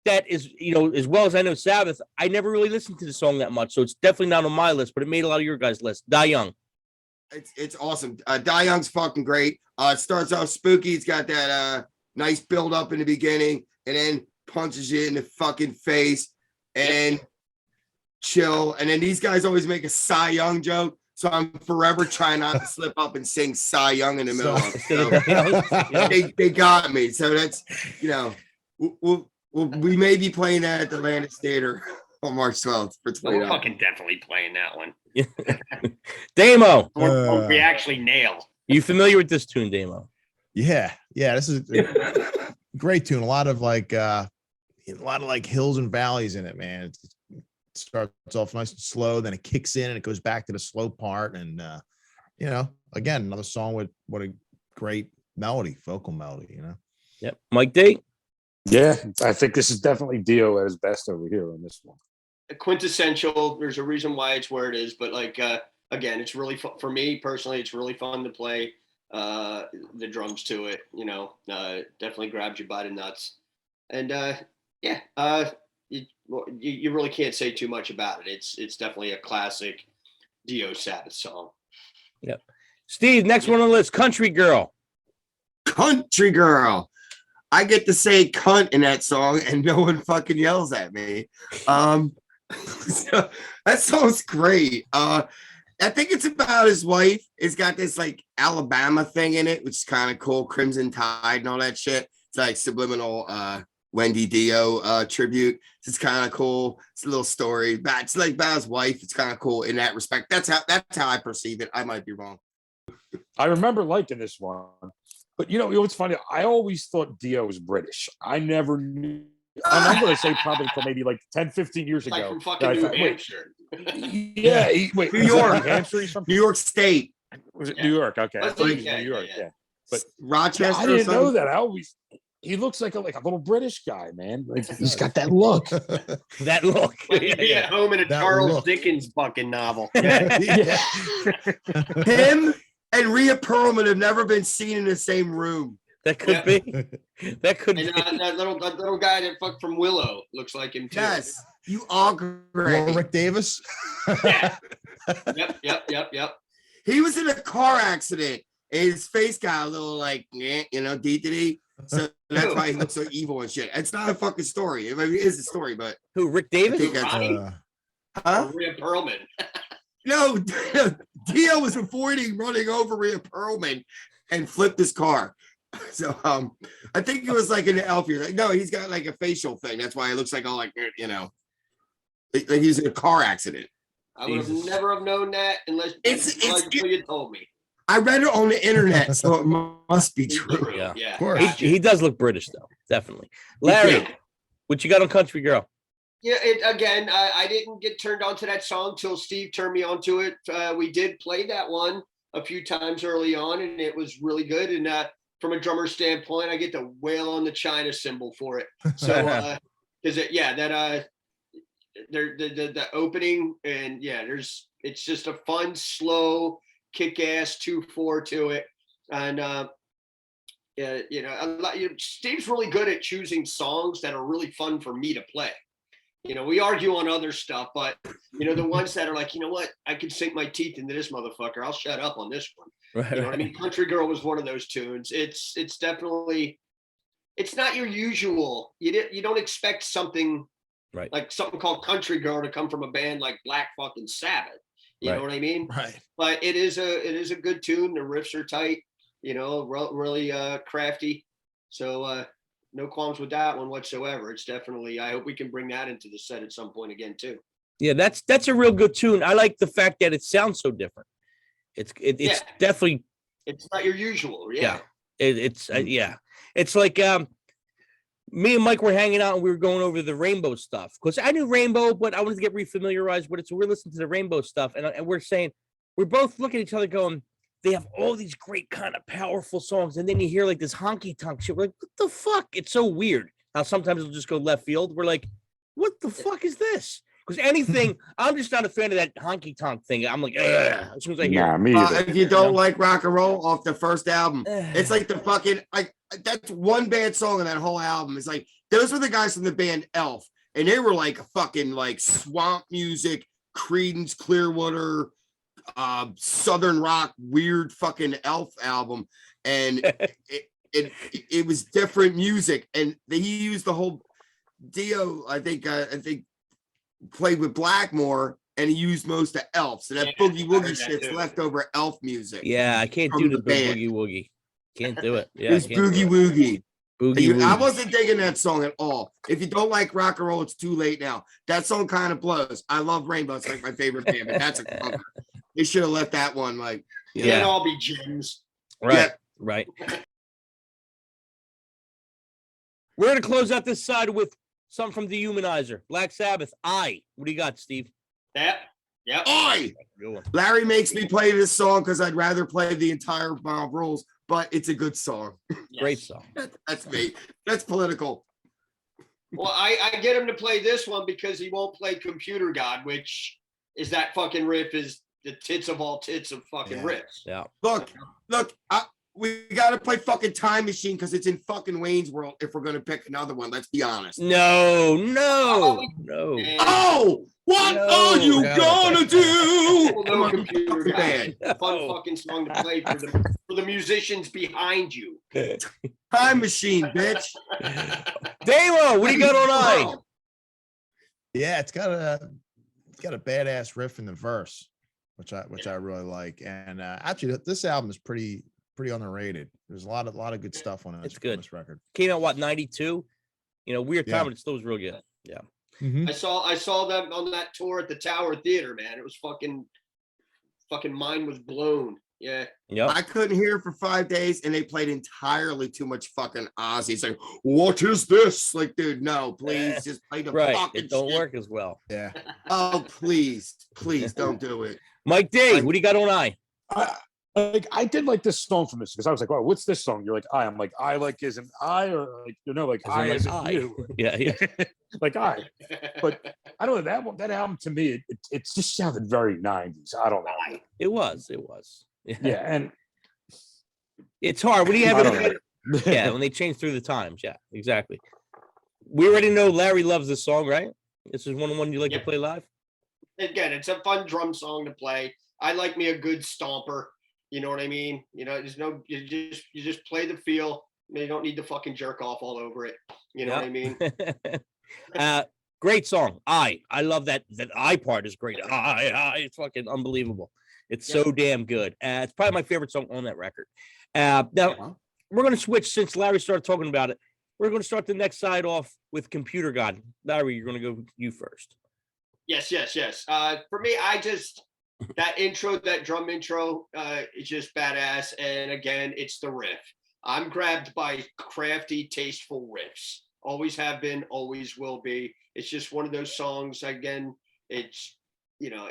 that is, as well as I know Sabbath, I never really listened to the song that much, so it's definitely not on my list, but it made a lot of your guys' list. Die Young. It's awesome. Die Young's fucking great. It starts off spooky. It's got that nice build up in the beginning, and then punches you in the fucking face, and chill. And then these guys always make a Cy Young joke, so I'm forever trying not to slip up and sing Cy Young in the middle of it. So, they got me. So that's we may be playing that at the Landis Theater on March 12th for $20. We're fucking definitely playing that one. Damo. We actually nail. You familiar with this tune, Damo? Yeah. This is a great tune. A lot of hills and valleys in it, man. It starts off nice and slow, then it kicks in and it goes back to the slow part. And again, another song with what a great melody, vocal melody. Yep. Mike D. Yeah, I think this is definitely Dio at his best over here on this one. Quintessential. There's a reason why it's where it is, but again, it's really fun for me personally. It's really fun to play the drums to it. Definitely grabs you by the nuts, and you really can't say too much about it. It's definitely a classic Dio Sabbath song. Yep. Steve, next one on the list, Country Girl. Country Girl. I get to say cunt in that song and no one fucking yells at me. So that song's great. I think it's about his wife. It's got this like Alabama thing in it, which is kind of cool. Crimson Tide and all that shit. It's like subliminal Wendy Dio tribute. It's kind of cool. It's a little story. But it's like about his wife. It's kind of cool in that respect. That's how I perceive it. I might be wrong. I remember liking this one. But you know what's funny? I always thought Dio was British. I never knew. I'm going to say probably until maybe like 10, 15 years Like ago. from fucking New Hampshire. Yeah, wait, New York. New Hampshire. He's from New York State. Was it New York? Okay, I thought he was Yeah, New York. yeah. Yeah, but Rochester. I didn't know that. He looks like a little British guy, man. Like he's got that look. That look. Like he'd be at home in a That Charles look. Dickens fucking novel. Yeah. Him and Rhea Perlman have never been seen in the same room. That could be. That could And be. that little guy that fucked from Willow looks like him too. Yes, you all great. Warwick Davis. Yeah. Yep. He was in a car accident and his face got a little like, D. So that's why he looks so evil and shit. It's not a fucking story. I mean, it is a story, but Who? Rick I Davis? think that's, Ronnie? huh? Rhea Perlman. No, Dio was avoiding running over Rhea Perlman and flipped his car. So I think it was like an elf. Like, no, he's got like a facial thing. That's why it looks like all like like he was in a car accident. I would have never have known that unless you told me. I read it on the internet, so it must be true. Yeah. Yeah. Of course. He does look British though, definitely. Larry, Yeah. what you got on Country Girl? Yeah, I didn't get turned on to that song till Steve turned me on to it. We ddid play that one a few times early on, and it was really good. And from a drummer standpoint, I get to wail on the China cymbal for it. So, because the opening and it's just a fun, slow, kick-ass 2/4 to it, and Steve's really good at choosing songs that are really fun for me to play. We argue on other stuff, but the ones that are like, you know what, I can sink my teeth into this motherfucker. I'll shut up on this one. Right. You know what I mean? Country Girl was one of those tunes. It's definitely, it's not your usual. You don't expect something Right. like something called Country Girl to come from a band like Black fucking Sabbath. You know what I mean? Right. But it is a good tune. The riffs are tight. Really crafty. So no qualms with that one whatsoever. It's definitely. I hope we can bring that into the set at some point again too. Yeah, that's a real good tune. I like the fact that it sounds so different. It's definitely. It's not your usual. Yeah. It's like me and Mike were hanging out and we were going over the Rainbow stuff because I knew Rainbow, but I wanted to get refamiliarized with it. So we're listening to the Rainbow stuff and we're saying, we're both looking at each other going, they have all these great kind of powerful songs. And then you hear like this honky tonk shit. We're like, what the fuck? It's so weird how sometimes it'll just go left field. We're like, what the fuck is this? Because anything, I'm just not a fan of that honky tonk thing. I'm like, as soon as I hear Nah, me either. If you don't like rock and roll off the first album, it's like the fucking that's one bad song on that whole album. It's like those were the guys from the band Elf, and they were like fucking like swamp music, Creedence Clearwater, Southern rock, weird fucking Elf album, and it was different music, and he used the whole Dio. I think played with Blackmore, and he used most of Elf. So that boogie woogie shit's leftover Elf music. Yeah, I can't do the boogie woogie. Can't do it. Yeah, It's boogie woogie. Boogie I woogie. wasn't digging that song at all. If you don't like rock and roll, it's too late now. That song kind of blows. I love Rainbow. It's like my favorite band, but that's a cover. They should have left that one like. Can't all be gems. Right. Yeah. Right. We're going to close out this side with something from Dehumanizer, Black Sabbath. What do you got, Steve? Yep. Oi! Good one. Larry makes me play this song because I'd rather play the entire Bob Rules, but it's a good song. Great song. That's me. That's political. Well, I get him to play this one because he won't play Computer God, which is that fucking riff is the tits of all tits of fucking riffs. Yeah. Look, we got to play fucking Time Machine because it's in fucking Wayne's World if we're going to pick another one. Let's be honest. No. And Oh, what are you gonna do? people know Computer God. Fun fucking song to play for the for the musicians behind you. Time machine, bitch. Damo, what do you got on I? Yeah, it's got a badass riff in the verse, which I really like. And actually, this album is pretty underrated. There's a lot of good stuff on it. It's good. On this record. Came out what, 92? You know, weird time, Yeah. but it still was real good. Yeah. Mhm. I saw them on that tour at the Tower Theater, man. It was fucking mind was blown. Yeah. Yep. I couldn't hear for 5 days, and they played entirely too much fucking Ozzy. It's like, what is this? Like, dude, no, please just play the Right. fucking It don't shit. work as well. Yeah. Oh, please don't do it. Mike D, what do you got on I? I did like this song from this because I was like, "Wow, what's this song?" You're like, "I." I'm like, "I like is an I or like like As in, I like, as in I. you." Yeah. Like I. But I don't know that album to me it just sounded very 90s. I don't know. It was. Yeah, and It's hard. What do you I have? don't know. Yeah, when they change through the times. Yeah, exactly. We already know Larry loves this song, right? This is one you like to Yep. play live. Again, it's a fun drum song to play. I like me a good stomper. You know what I mean? You know, you just play the feel. You don't need to fucking jerk off all over it. You know what I mean? Great song. I love that I part is great. It's fucking unbelievable. It's so damn good. It's probably my favorite song on that record. Now we're going to switch since Larry started talking about it. We're going to start the next side off with Computer God. Larry, you're going to go you first. Yes. For me, that intro, that drum intro, is just badass. And again, it's the riff. I'm grabbed by crafty, tasteful riffs. Always have been, always will be. It's just one of those songs. Again, it's, you know,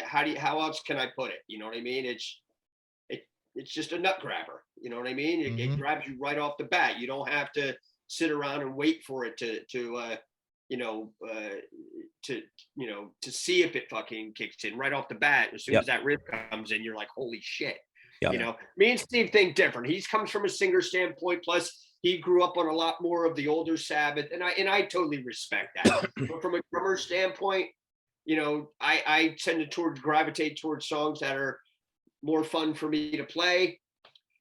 how else can I put it? You know what I mean? It's just a nut grabber. You know what I mean? It grabs you right off the bat. You don't have to sit around and wait for it to see if it fucking kicks in right off the bat. As soon as that riff comes in, you're like, holy shit. You know, me and Steve think different. He comes from a singer standpoint, plus he grew up on a lot more of the older Sabbath, and I totally respect that. But from a drummer standpoint, you know, I tend to gravitate towards songs that are more fun for me to play.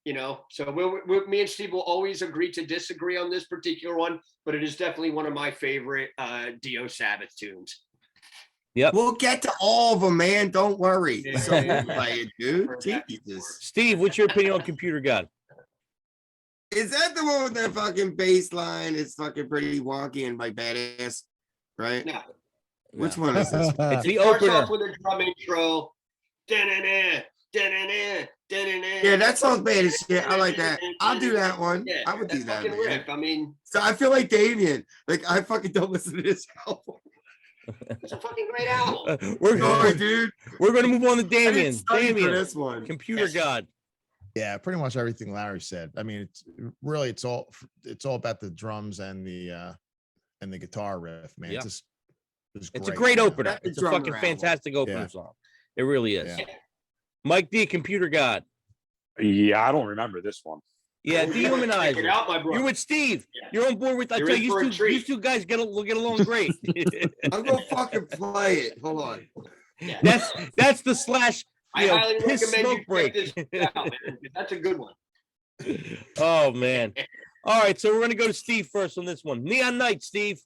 You know, so me and Steve will always agree to disagree on this particular one, but it is definitely one of my favorite Dio Sabbath tunes. Yep. We'll get to all of them, man. Don't worry. Yeah. So we'll play it, dude. Jesus. Steve, what's your opinion on Computer God? Is that the one with that fucking bass line? It's fucking pretty wonky and like badass, right? No. Which one is this? It's the Starts opener. off with a drum intro. Da-na-na, da-na-na, da-na-na. Yeah, that song's bad as shit. I like that. I'll do that one. Yeah, I would do that, fucking man. riff. I mean, So I feel like Damien. Like I fucking don't listen to this album. it's a fucking great album. We're Sorry, dude. going to move on to I Damien. didn't study for Damien, this one. Computer God. Yeah, pretty much everything Larry said. I mean, it's all about the drums and the guitar riff, man. Yeah. It's a great opener. That's the It's a drummer fucking album. fantastic opener Yeah. song. It really is. Yeah. Mike D, Computer God. Yeah, I don't remember this one. Yeah, Check it Dehumanizer. out, my brother. You're with Steve. Yeah. You're on board with. I You're tell in you, for a you treat. two guys will get along great. I'm gonna fucking play it. Hold on. Yeah. That's the slash. I highly Piss recommend smoke you break. check this out, man. That's a good one. Oh man. All right, so we're gonna go to Steve first on this one. Neon Night, Steve.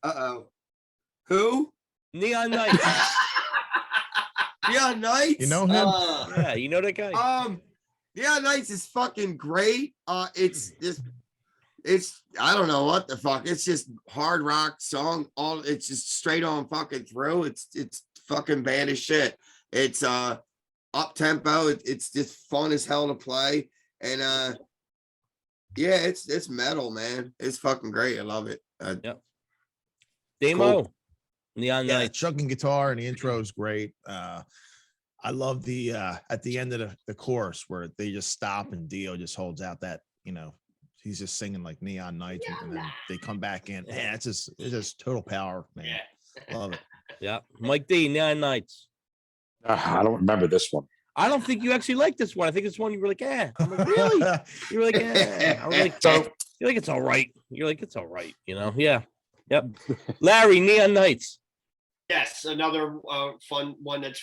Who? Neon Night. Yeah, Nights. You know him? Yeah, you know that guy. Yeah, Nights is fucking great. It's I don't know what the fuck. It's just hard rock song. It's just straight on fucking through. It's fucking bad as shit. It's up tempo. It's just fun as hell to play. And yeah, it's metal, man. It's fucking great. I love it. Yep. Demo. Neon Yeah, Night. chugging guitar and the intro is great. I love the at the end of the chorus where they just stop and Dio just holds out that, you know, he's just singing like Neon Nights and then they come back in. Man, it's just total power, man. Love it. Yeah. Mike D, Neon Nights. I don't remember this one. I don't think you actually like this one. I think it's one you were like, I'm like, really? You were like, I was like, you're like, it's all right. You're like, it's all right. You know? Yeah. Yep. Larry, Neon Nights. Yes, another fun one that's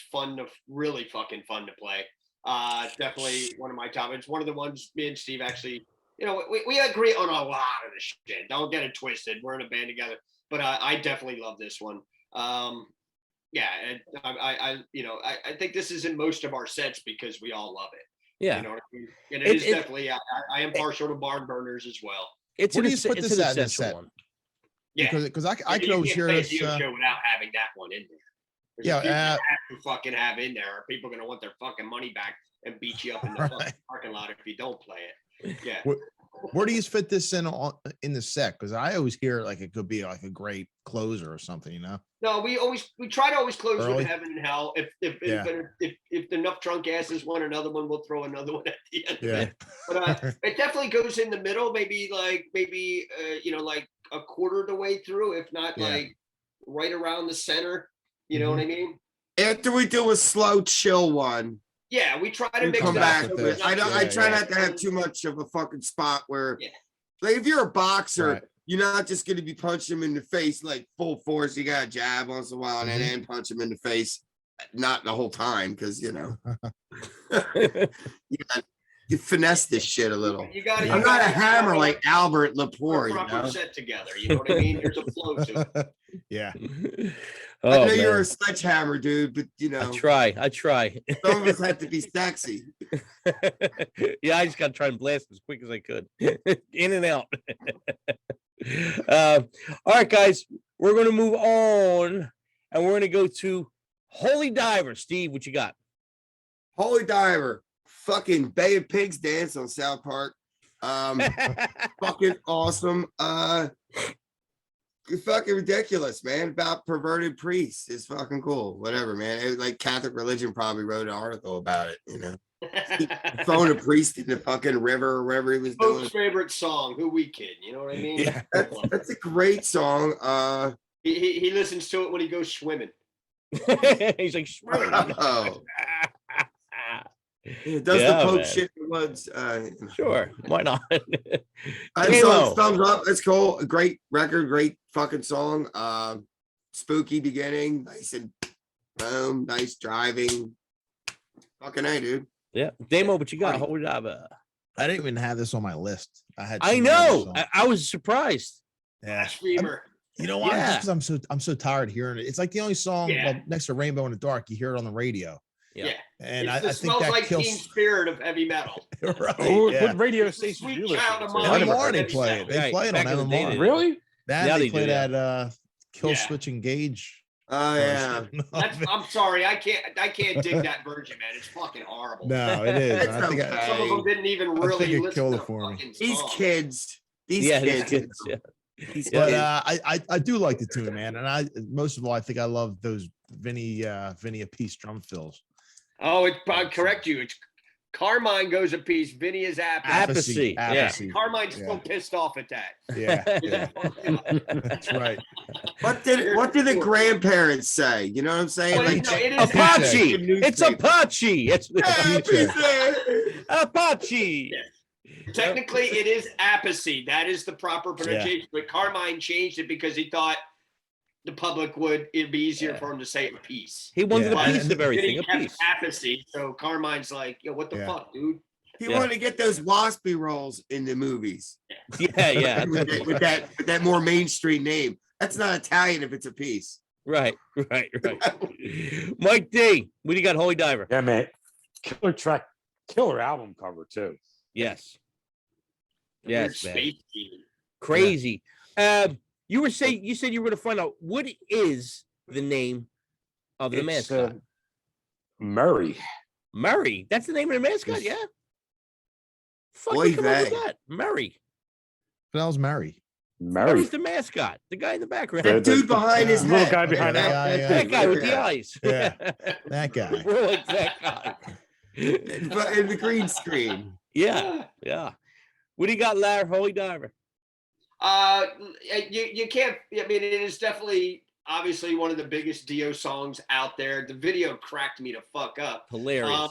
really fucking fun to play. Definitely one of my top. It's one of the ones me and Steve actually, we agree on a lot of the shit. Don't get it twisted. We're in a band together, but I definitely love this one. Yeah, and I think this is in most of our sets because we all love it. Yeah, You know what I mean? And it is definitely. I am partial to barn burners as well. It's Where an do you put it's this an at in the essential set? one. Yeah, Because I You could always can't hear play a this. Dio show without having that one in there. There's a few Yeah, you have to fucking have in there, or people are gonna want their fucking money back and beat you up in the fucking Right. parking lot if you don't play it. Yeah. Where do you fit this in the set? Because I always hear like it could be like a great closer or something, you know? No, we try to always close Early? with Heaven and Hell. If enough drunk asses want another one, we'll throw another one at the end. Yeah. But it definitely goes in the middle, maybe like a quarter of the way through, if not Yeah. like right around the center. You know what I mean? After we do a slow chill one, Yeah, we try to we mix come it back up. with so it. it's I not don't. I just- try not to have too much of a fucking spot where, Yeah. like, if you're a boxer, Right. you're not just going to be punching him in the face like full force. You got to jab once in a while and Mm-hmm. then punch him in the face, not the whole time, because you finesse this shit a little. You got. I'm not a hammer like Albert Lepore. You proper know? set together. You know what I mean? There's a flow to it. Yeah. Oh, I know you're man. a sledgehammer, dude, but I try. some of us have to be sexy. Yeah, I just got to try and blast as quick as I could. In and out. All right, guys, we're going to move on and we're going to go to Holy Diver. Steve, what you got? Holy Diver, fucking Bay of Pigs dance on South Park. Fucking awesome. It's fucking ridiculous, man. About perverted priests. It's fucking cool. Whatever, man. It was like Catholic religion probably wrote an article about it, you know. Throwing a priest in the fucking river or wherever he was doing. Pope's favorite song. Who we kidding? You know what I mean? Yeah. That's a great song. He listens to it when he goes swimming. He's like, Oh, it does Yeah, the Pope man. shit in the woods. sure, why not? So thumbs up. It's cool. A great record, great fucking song. Spooky beginning, nice and boom, nice driving. Fucking A, dude. Yeah, Damo, what you got? Funny. Holy Diver. I didn't even have this on my list. I know. I was surprised. Yeah. Screamer. You know why? Yeah. Just 'cause I'm so tired of hearing it. It's like the only song Yeah. well, next to Rainbow in the Dark. You hear it on the radio, Yeah. Yeah. and It's I the think smells that like kills. Teen Spirit of heavy metal. Right? What Yeah. radio station Sweet do you listen child of to? mine. I never MMR heard they of play it. They Right, play it on back in the day, MMR. they did. Really? That Yeah, they they play do, yeah. that Kill Yeah. Switch Engage. Oh yeah. version That's, of it. I'm sorry, I can't dig that version, man. It's fucking horrible. No, it is. It's I think okay. Some of them didn't even I really think it listen killed to it the for me. fucking These song. kids. These Yeah, kids. these kids. Yeah. These but kids. I do like the tune, man, and I most of all I think I love those Vinny Appice drum fills. Oh, I'll correct you. It's Carmine goes a piece. Vinny is Apathy, Apathy. yeah. Carmine's Yeah. still pissed off at that. Yeah, yeah, that's right. What did the grandparents say? You know what I'm saying? Well, Like, no, it is Apache. Apache. It's Apache. It's Happy Apache. Technically, it is Apathy. That is the proper pronunciation. But Carmine changed it because he thought the public it'd be easier for him to say it peace. He wanted Yeah. a piece of everything. He A kept piece. Apathy. So Carmine's like, yo, what the Yeah. fuck, dude? He Yeah. wanted to get those waspy roles in the movies. Yeah, yeah. with that more mainstream name. That's not Italian if it's a piece. Right. Mike D, what do you got? Holy Diver. Yeah, man. Killer album cover too. Yes. Weird Yes, man. space demon. Crazy. You said you were going to find out what is the name of the It's, mascot. Murray. Murray. That's the name of the mascot. Yeah. Fuck, Oy you come up with vey. that. Murray. That was Mary. Murray. Murray's the mascot. The guy in the background. That dude behind his little head. guy behind that that. guy, yeah. That guy with the eyes. Yeah. That guy. We're like that guy. But in the green screen. Yeah. What do you got, Larry? Holy Diver. You can't. I mean, it is definitely obviously one of the biggest Dio songs out there. The video cracked me to fuck up. Hilarious.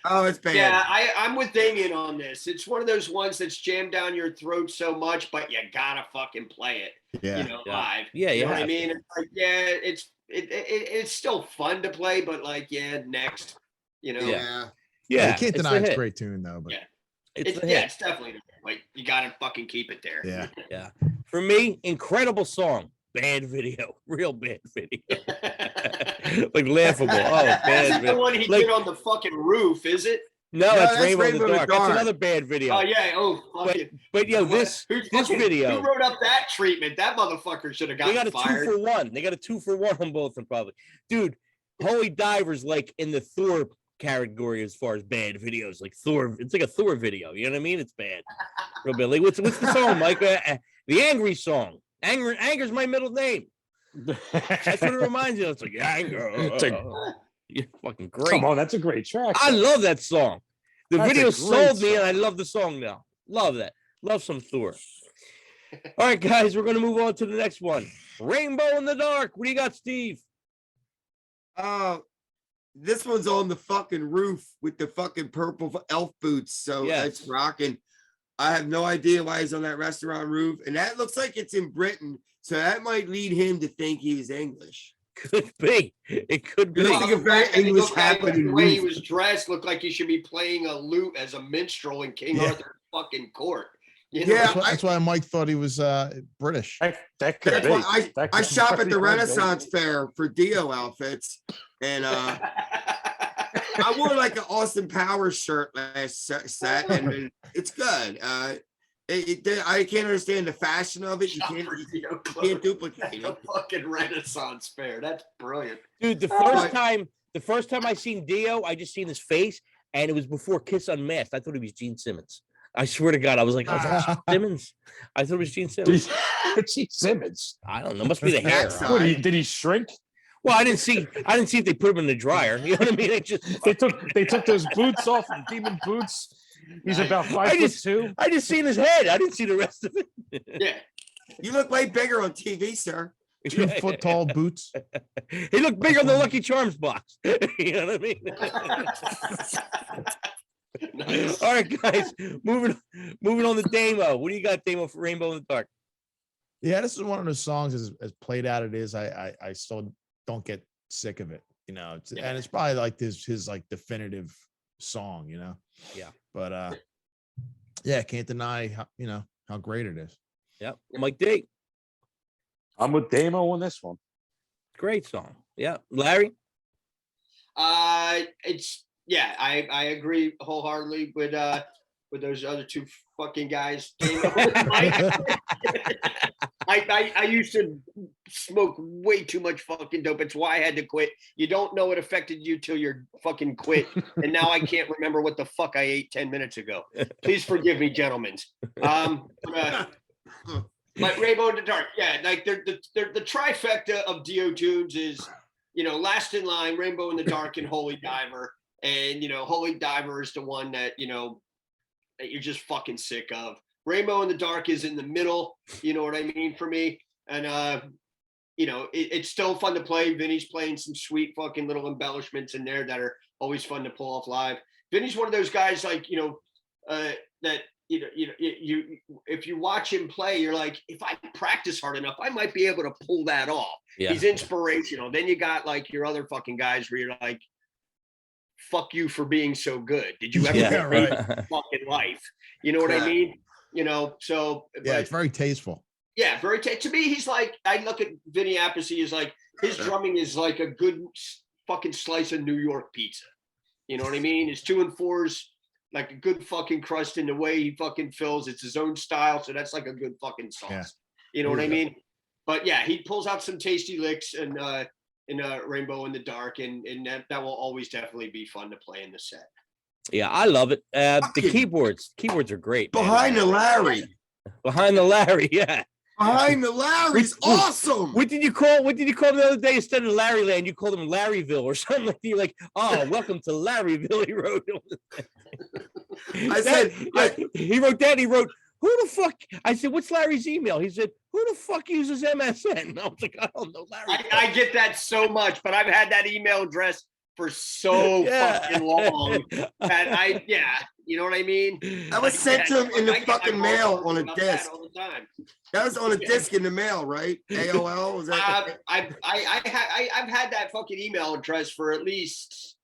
Oh, it's bad. Yeah, I'm with Damien on this. It's one of those ones that's jammed down your throat so much, but you gotta fucking play it. Yeah. You know, Yeah. live. Yeah, You you know what I have mean? It's like, yeah, it's still fun to play, but like, yeah, next. You know, Yeah. Can't it's deny the it's a hit. great tune though. But Yeah. It's the yeah, hit. it's definitely like you gotta fucking keep it there. yeah, Yeah. For me, incredible song. Bad video. Real bad video. Like laughable. Oh, That's bad the video. one he Like, did on the fucking roof, is it? no, No, that's that's Rainbow in the Rainbow in the Dark. That's Dark. another bad video. Oh yeah. Oh fucking. But yo, this video. Who wrote up that treatment? That motherfucker should have They gotten got a fired. 2-for-1. They got a 2-for-1 on both of them, probably. Dude, Holy Diver's like in the Thor category as far as bad videos. Like Thor, it's like a Thor video. You know what I mean? It's bad. Real bad. Like what's the song, Mike? The Angry song. Anger's my middle name. That's what it reminds you of. It's like anger. It's like, You're fucking great. come on, that's a great track. I love that song. The That's a video great sold me, song. and I love the song now. Love that. Love some Thor. All right, guys, we're gonna move on to the next one. Rainbow in the Dark. What do you got, Steve? This one's on the fucking roof with the fucking purple elf boots. So Yes. it's rocking. I have no idea why he's on that restaurant roof. And that looks like it's in Britain. So that might lead him to think he was English. Could be. It could be. It looks like a very And he English looked like happening the way he roof. was dressed looked like he should be playing a lute as a minstrel in King Yeah. Arthur's fucking court. You know? Yeah, that's why Mike thought he was British. That could That's be. why That I could shop at very the well be. Renaissance Fair for Dio outfits. And I wore like an Austin Powers shirt last set, and it's good. I can't understand the fashion of it. You can't duplicate The it. fucking Renaissance Fair. That's brilliant. Dude, the first time I seen Dio, I just seen his face, and it was before Kiss Unmasked. I thought he was Gene Simmons. I swear to God, I was like, oh, is that Gene Simmons? I thought it was Gene Simmons. Gene Simmons. I don't know. Must be the hair. That's What, did he shrink? Well, I didn't see if they put him in the dryer. You know what I mean? They took those boots off, the demon boots. He's about 5'2". I just seen his head. I didn't see the rest of it. Yeah. You look way bigger on TV, sir. 2 foot tall boots. He looked bigger on the Lucky Charms box. You know what I mean? Nice. All right, guys. Moving on to Damo. What do you got, Damo, for Rainbow in the Dark? Yeah, this is one of those songs as played out it is. I still don't get sick of it, you know. And it's probably like his like definitive song, you know. Yeah. But yeah, can't deny how great it is. Yep. Mike D. I'm with Damo on this one. Great song. Yeah. Larry. It's I agree wholeheartedly with those other two fucking guys. I used to smoke way too much fucking dope. It's why I had to quit. You don't know it affected you till you're fucking quit. And now I can't remember what the fuck I ate 10 minutes ago. Please forgive me, gentlemen. But Rainbow in the Dark, yeah, like the trifecta of Dio tunes is, Last in Line, Rainbow in the Dark, and Holy Diver. And Holy Diver is the one that that you're just fucking sick of. Rainbow in the Dark is in the middle, you know what I mean, for me. And it's still fun to play. Vinny's playing some sweet fucking little embellishments in there that are always fun to pull off live. Vinny's one of those guys like that if you watch him play, you're like, if I practice hard enough, I might be able to pull that off. Yeah. He's inspirational. Then you got like your other fucking guys where you're like, fuck you for being so good. Did you ever right. fucking life? You know what I mean? So Yeah, it's very tasteful. Yeah, very to me, he's like, I look at Vinny Appice, he's like, his drumming is like a good fucking slice of New York pizza. You know what I mean? His 2 and 4s like a good fucking crust in the way he fucking fills. It's his own style, so that's like a good fucking sauce. Yeah. You know what I mean? But yeah, he pulls out some tasty licks and in Rainbow in the Dark, and that will always definitely be fun to play in the set. Yeah, I love it. The keyboards are great. Behind the Larry. Behind the Larry, yeah. Behind the Larry's awesome. What did you call him the other day instead of Larryland? You called him Larryville or something like that. You're like, oh, welcome to Larryville. He wrote. He wrote that. He wrote, who the fuck? I said, what's Larry's email? He said, who the fuck uses MSN? I was like, I don't know, Larry. I get that so much, but I've had that email address for so fucking long that you know what I mean? I was sent to him in the fucking mail on a disc. All the time. That was on a disc in the mail, right? AOL was that? I've had that fucking email address for at least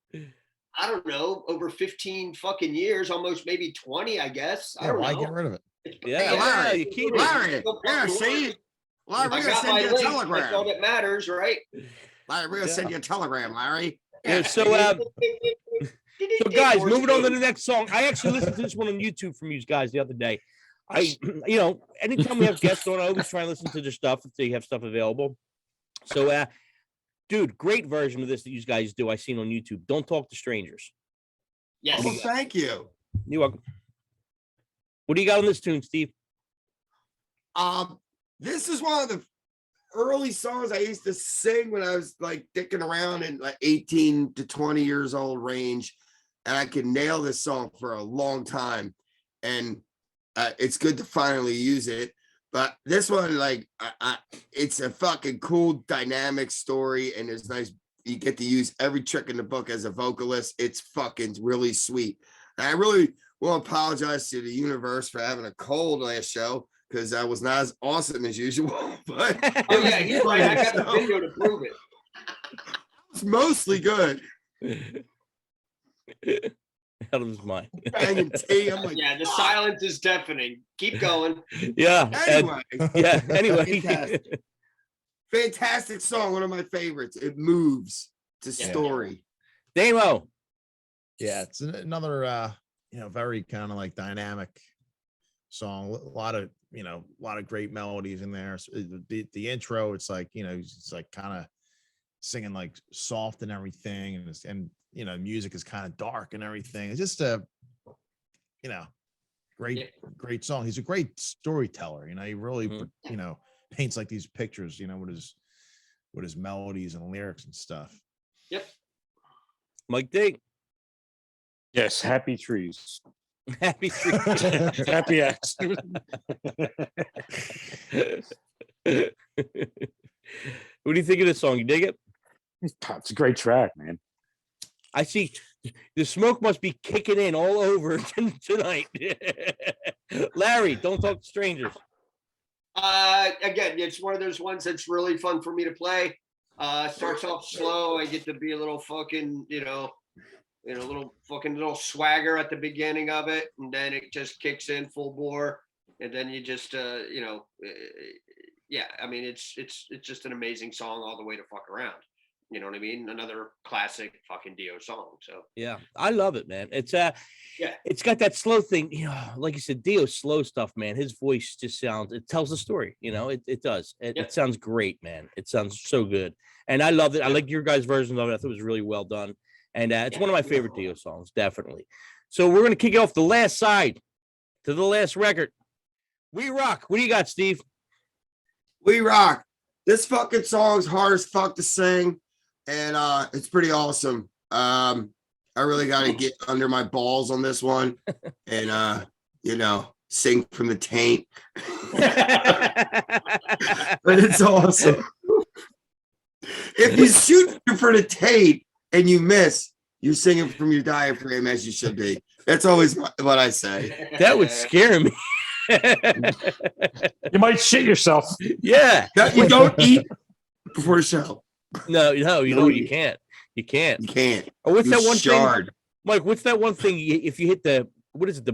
I don't know, over 15 fucking years, almost maybe 20, I guess. I don't why know. get rid of it? Yeah, Larry, you keep it. Larry, yeah, see? Larry, we're I gonna got send my you a link. That's all telegram. that matters, right? Larry, we're gonna send you a telegram, Larry. Yeah, so guys, moving on to the next song. I actually listened to this one on YouTube from you guys the other day. Anytime we have guests on, I always try and listen to their stuff if they have stuff available. So, dude, great version of this that you guys do. I seen on YouTube. Don't Talk to Strangers. Yes. Oh, thank you. You're welcome. What do you got on this tune, Steve? This is one of the early songs I used to sing when I was like dicking around in like 18 to 20 years old range, and I could nail this song for a long time, and it's good to finally use it. But this one, like, it's a fucking cool dynamic story, and it's nice. You get to use every trick in the book as a vocalist. It's fucking really sweet. And I really want to apologize to the universe for having a cold last show, because I was not as awesome as usual. But Oh yeah, he's right. I got the video to prove it. It's mostly good. Out of his mind. Banging tea. I'm like, Yeah, the silence is deafening. Keep going. Yeah. anyway, Anyway. fantastic song. One of my favorites. It moves to story. Damo. Yeah, it's another very kind of like dynamic song. A lot of great melodies in there. So the intro, it's like, it's like kind of singing like soft and everything, and music is kind of dark and everything. It's just a great song. He's a great storyteller. He really paints like these pictures, with his melodies and lyrics and stuff. Yep. Mike D. Yes, Happy Trees. Happy Trees. Happy Acts. What do you think of this song? You dig it? It's a great track, man. I see the smoke must be kicking in all over tonight. Larry, Don't Talk to Strangers. Again, it's one of those ones that's really fun for me to play. Starts off slow. I get to be a little fucking, little swagger at the beginning of it, and then it just kicks in full bore, and then you just, yeah. I mean, it's just an amazing song all the way to fuck around. You know what I mean? Another classic fucking Dio song. So yeah, I love it, man. It's it's got that slow thing, like you said, Dio's slow stuff, man. His voice just it tells the story, it does. It sounds great, man. It sounds so good. And I love it. I like your guys' version of it. I thought it was really well done. And it's one of my favorite Dio songs, definitely. So we're gonna kick it off the last side to the last record. We Rock. What do you got, Steve? We Rock. This fucking song's hard as fuck to sing. And it's pretty awesome. I really got to get under my balls on this one and, sing from the taint. But it's awesome. If you shoot for the taint and you miss, you're singing from your diaphragm as you should be. That's always what I say. That would scare me. You might shit yourself. Yeah. You don't eat before the show. No, you can't. You can't. You can't. Oh, what's You're that one shard. thing? Mike, what's that one thing? If you hit the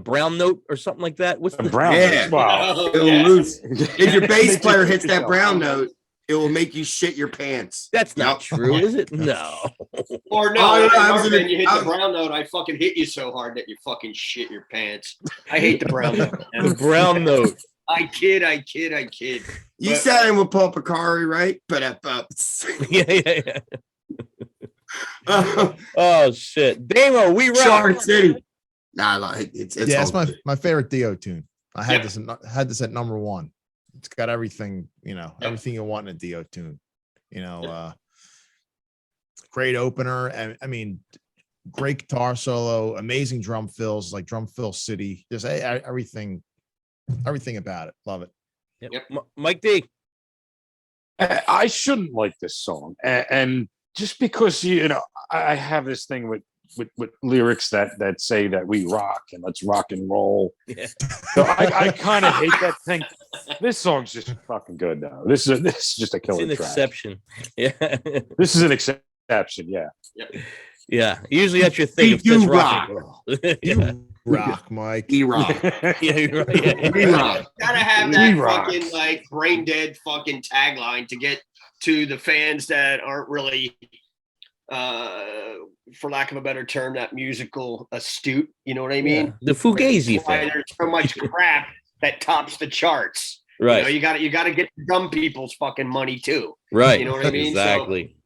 brown note or something like that? What's the brown? Yeah. Wow. It will lose. If your bass player hits that brown note, it will make you shit your pants. That's not true, is it? No. Or no, Oh, yeah, you hit the brown note. I fucking hit you so hard that you fucking shit your pants. I hate the brown note. The brown note. I kid. You sat in with Paul Picari, right? But Yeah. Oh shit, Damo, We Rock. Shard City. Nah, like it's It's my favorite Dio tune. I had this at number one. It's got everything, everything you want in a Dio tune. Great opener, and I mean, great guitar solo, amazing drum fills, like Drum Fill City. Just everything about it. Love it. Yep. Mike D. I shouldn't like this song, and just because I have this thing with lyrics that say that we rock and let's rock and roll. Yeah. So I kind of hate that thing. This song's just fucking good though. This is just a killer It's an track. exception. Yeah. This is an exception. Yeah. Yep. Yeah, usually that's your thing. We If this do rock. You Yeah. rock, Mike. E-rock. Yeah, you're right. Yeah. E-rock. Gotta have We that rock. fucking like brain dead fucking tagline to get to the fans that aren't really, for lack of a better term, that musical astute. You know what I mean? Yeah. The Fugazi That's why fan. there's so much crap that tops the charts. Right. You gotta get the dumb people's fucking money too. Right. You know what I mean? Exactly.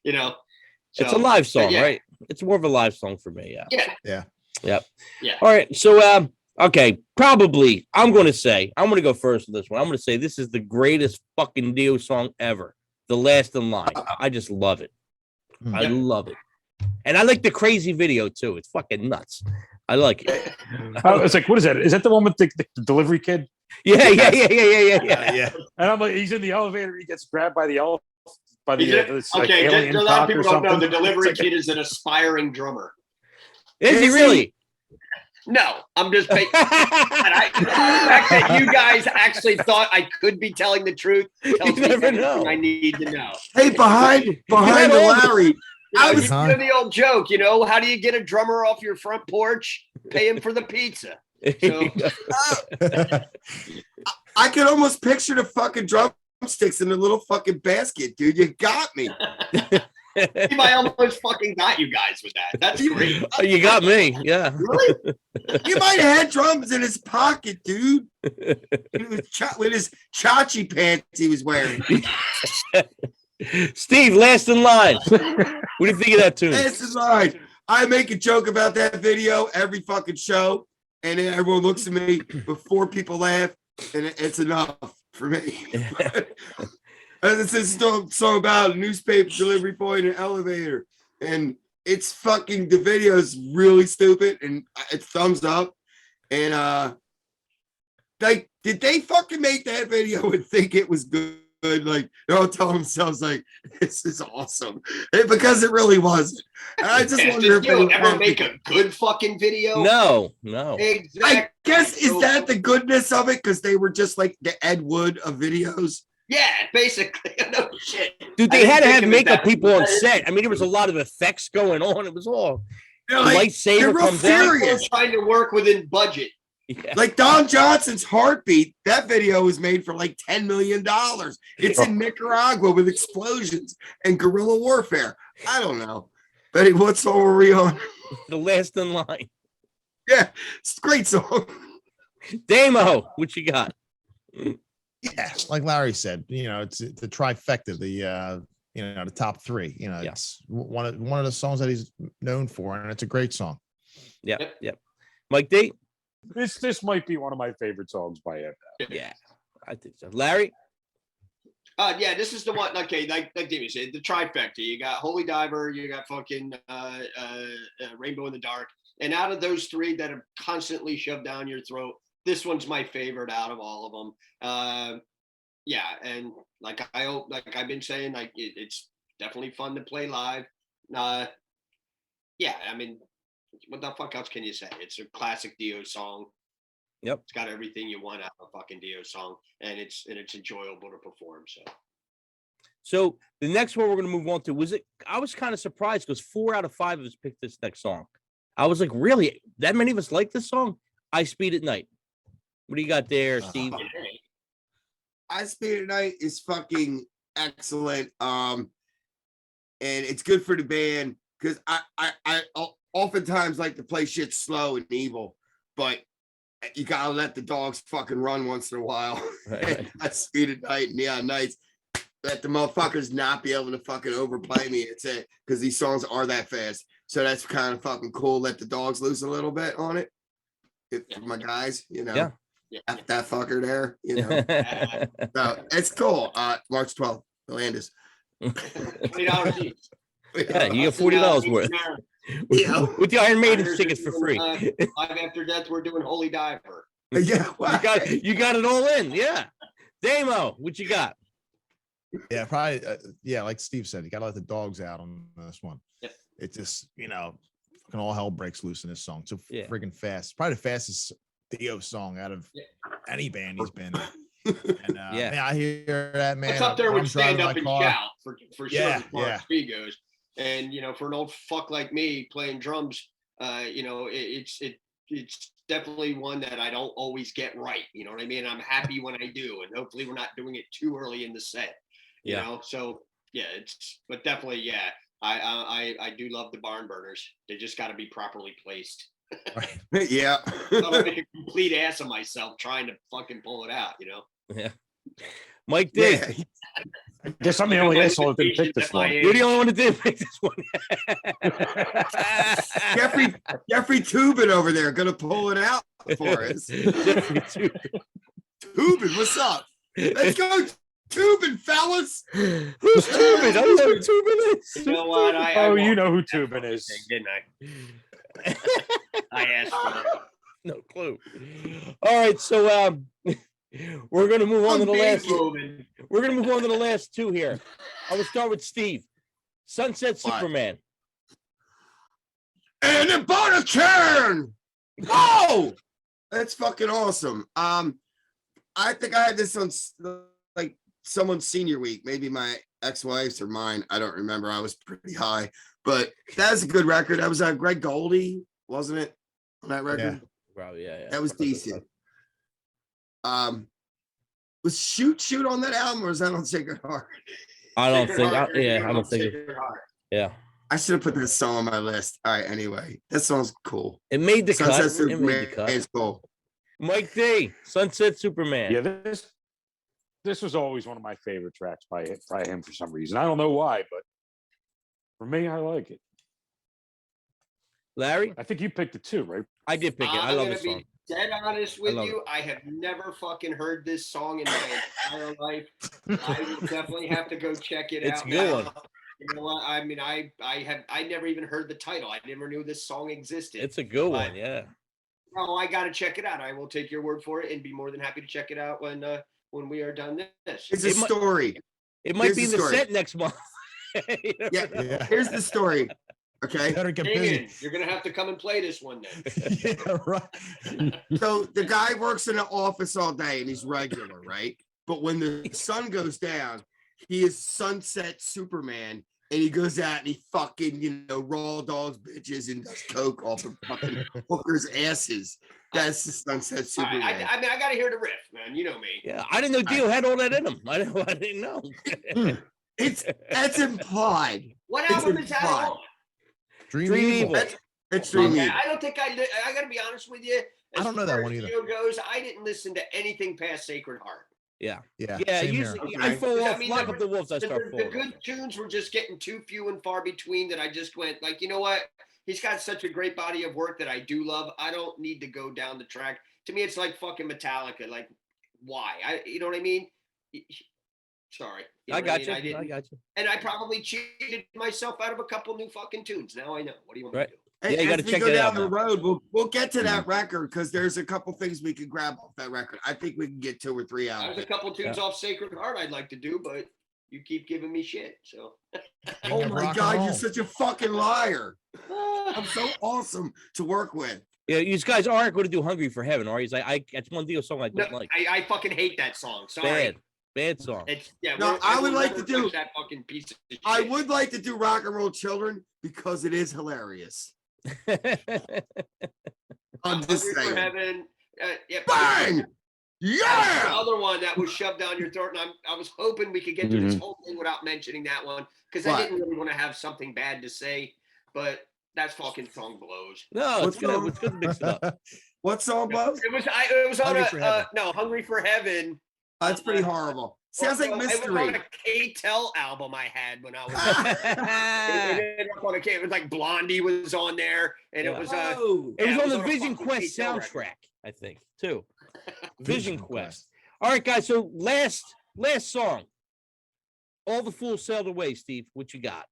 You know. It's a So, live song, yeah. right? It's more of a live song for me. Yeah. Yeah. Yeah. Yep. Yeah. All right. So, okay, probably I'm going to go first with this one. I'm going to say this is the greatest fucking Dio song ever. The Last in Line. I just love it. I love it. And I like the crazy video too. It's fucking nuts. I like it. It's like, what is that? Is that the one with the delivery kid? Yeah. Yeah. And I'm like, he's in the elevator. He gets grabbed by the elephant. By the this, like, Okay, alien a lot of cock or people don't know something. the delivery It's like- kid is an aspiring drummer. Is he really? No, I'm just the fact that you guys actually thought I could be telling the truth tells You me never everything know. I need to know. Hey, behind the Larry. You know, I was- you know the old joke, how do you get a drummer off your front porch? Pay him for the pizza. So, I could almost picture the fucking drumsticks in the little fucking basket, dude. You got me. I almost fucking got you guys with that. That's great. Oh, you got me. Yeah. Really? You might have had drums in his pocket, dude. With his chachi pants he was wearing. Steve, Last in Line. What do you think of that tune? This is mine. I make a joke about that video every fucking show, and then everyone looks at me before people laugh, and it's enough for me. And it's this song about a newspaper delivery boy in an elevator, and it's fucking, the video is really stupid, and it's thumbs up. And like, did they fucking make that video and think it was good? Like, they're all telling themselves like, this is awesome, because it really wasn't. And I just wonder if Did you ever anyone- make a good fucking video? No. Exactly. I guess, is that the goodness of it? Because they were just like the Ed Wood of videos. Yeah, basically. No shit. Dude, I they didn't had to think have of it makeup that people on way. set. I mean, there was a lot of effects going on. It was all They're like, lightsaber they're real comes out. serious. People trying to work within budget. Yeah. Like Don Johnson's Heartbeat, that video was made for like $10 million. It's in Nicaragua with explosions and guerrilla warfare. I don't know. Betty, what song were we on? The Last in Line. Yeah, it's a great song. Damo, what you got? Yeah, like Larry said, it's the trifecta, the top three. It's one of the songs that he's known for, and it's a great song. Yep. Mike D? This might be one of my favorite songs by him. Yeah, I think so. Larry? Yeah, this is the one. Okay, like Davey said, the trifecta. You got Holy Diver, you got fucking Rainbow in the Dark, and out of those three that are constantly shoved down your throat, this one's my favorite out of all of them. Yeah, and like I've been saying, like it's definitely fun to play live. Yeah, I mean, what the fuck else can you say? It's a classic Dio song. Yep. It's got everything you want out of a fucking Dio song, and it's enjoyable to perform. So the next one we're going to move on to I was kind of surprised because 4 out of 5 of us picked this next song. I was like, really? That many of us like this song? I Speed at Night. What do you got there, Steve? I Speed at Night is fucking excellent. And it's good for the band because I oftentimes like to play shit slow and evil, but you gotta let the dogs fucking run once in a while. Right. I Speed at Night and Neon Nights. Let the motherfuckers not be able to fucking overplay me. It's it, because these songs are that fast. So that's kind of fucking cool. Let the dogs loose a little bit on it. My guys, Yeah. F that fucker there, So it's cool. March 12th, Landis. $20 each. Yeah, you get $40 worth. Yeah. With the Iron Maiden Others tickets are for free. doing, Live After Death, we're doing Holy Diver. Yeah. You got it all in. Yeah. Damo, what you got? Yeah, probably. Like Steve said, you got to let the dogs out on this one. Yep. It just, fucking all hell breaks loose in this song. So Yeah. friggin' fast. Probably the fastest Dio song out of any band he's been in. And Yeah. man, I hear that, man. It's up there I'm with Stand driving Up my and car. Shout for sure Yeah, as far as yeah. speed goes. And for an old fuck like me playing drums, it's definitely one that I don't always get right. You know what I mean? I'm happy when I do, and hopefully we're not doing it too early in the set. You know, so yeah, but definitely, yeah. I do love the barn burners. They just got to be properly placed. Yeah. I'll make a complete ass of myself trying to fucking pull it out. Yeah. Mike D. Yeah. I guess I'm the only asshole that didn't pick this one. You're the only one that did pick this one. Jeffrey Tubin over there gonna pull it out for us. Tubin, what's up? Let's go, Tubin, fellas. Who's Tubin? I don't know who Tubin is. You know what? You know who Tubin is, didn't I? I asked for that. No clue. All right, so we're gonna move on to the last. We're gonna move on to the last two here. I will start with Steve. Sunset Superman. And it bought a turn. Oh, that's fucking awesome. I think I had this on like someone's senior week, maybe my ex-wife's or mine. I don't remember. I was pretty high, but that's a good record. That was Greg Goldie, wasn't it? On that record, yeah. Probably, yeah. That was decent. Was Shoot on that album, or is that on Sacred Heart? I don't think. I don't think. Yeah. I should have put that song on my list. All right. Anyway, that song's cool. It made the cut. It made the cut. It's cool. Mike D. Sunset Superman. Yeah, this was always one of my favorite tracks by him for some reason. I don't know why, but for me, I like it. Larry, I think you picked it too, right? I did pick it. I love this song. Dead honest with you, I have never fucking heard this song in my entire life. I will definitely have to go check it out. It's a good one. You know what? I mean, I never even heard the title. I never knew this song existed. It's a good one, yeah. Oh, I got to check it out. I will take your word for it and be more than happy to check it out when we are done this. It's a story. It might be in the set next month. Yeah. Here's the story. Okay. Better get busy. You're gonna have to come and play this one then. Yeah, right. So the guy works in an office all day and he's regular, right? But when the sun goes down, he is Sunset Superman, and he goes out and he fucking, raw dogs bitches and does coke off of fucking hookers' asses. That's the Sunset Superman. I mean, I gotta hear the riff, man. You know me. Yeah, I didn't know Dio had all that in him. I didn't know. That's implied. What album is that on? Dream Evil. It's Dream Evil. I don't think I gotta be honest with you. I don't know that one either. Goes, I didn't listen to anything past Sacred Heart. Yeah. Usually, I fall off. Lock Up the Wolves. I start falling. The good tunes were just getting too few and far between that I just went like, you know what? He's got such a great body of work that I do love. I don't need to go down the track. To me, it's like fucking Metallica. Like, why? You know what I mean? Sorry. I got you. And I probably cheated myself out of a couple new fucking tunes. Now I know. What do you want me to do? Yeah, you got to check it out. Down the road, we'll get to that record because there's a couple things we could grab off that record. I think we can get 2 or 3 out. There's a couple tunes off Sacred Heart I'd like to do, but you keep giving me shit. So. Oh my God, you're such a fucking liar. I'm so awesome to work with. Yeah, you guys aren't going to do "Hungry for Heaven," are you? Like, that's one Dio song I don't like. I fucking hate that song. Sorry. Bad song. I would like to do that fucking piece of shit. I would like to do Rock and Roll Children because it is hilarious. I'm just saying. Heaven, bang! Yeah. The other one that was shoved down your throat, and I was hoping we could get through this whole thing without mentioning that one because I didn't really want to have something bad to say, but that fucking song blows. No, it's good. It's good to mix it up. What song blows? It was on Hungry for Heaven. That's pretty horrible. Sounds like Mystery. It was on a K-Tel album I had when I was. It was like Blondie was on there, and it was it was on the Vision Quest soundtrack, I think, too. Vision Quest. All right, guys. So last song. All the Fools Sailed Away. Steve, what you got?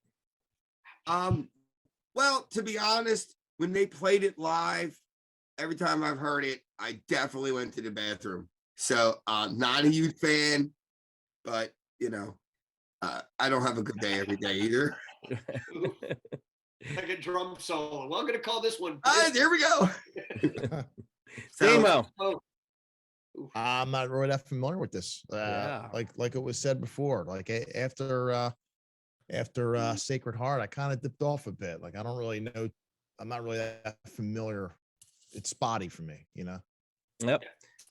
Well, to be honest, when they played it live, every time I've heard it, I definitely went to the bathroom. So I'm not a huge fan, but I don't have a good day every day either. Like a drum solo. Well, I'm gonna call this one. There we go. Demo. I'm not really that familiar with this. Like it was said before, like after after Sacred Heart, I kind of dipped off a bit. Like I don't really know. I'm not really that familiar. It's spotty for me, you know. Yep.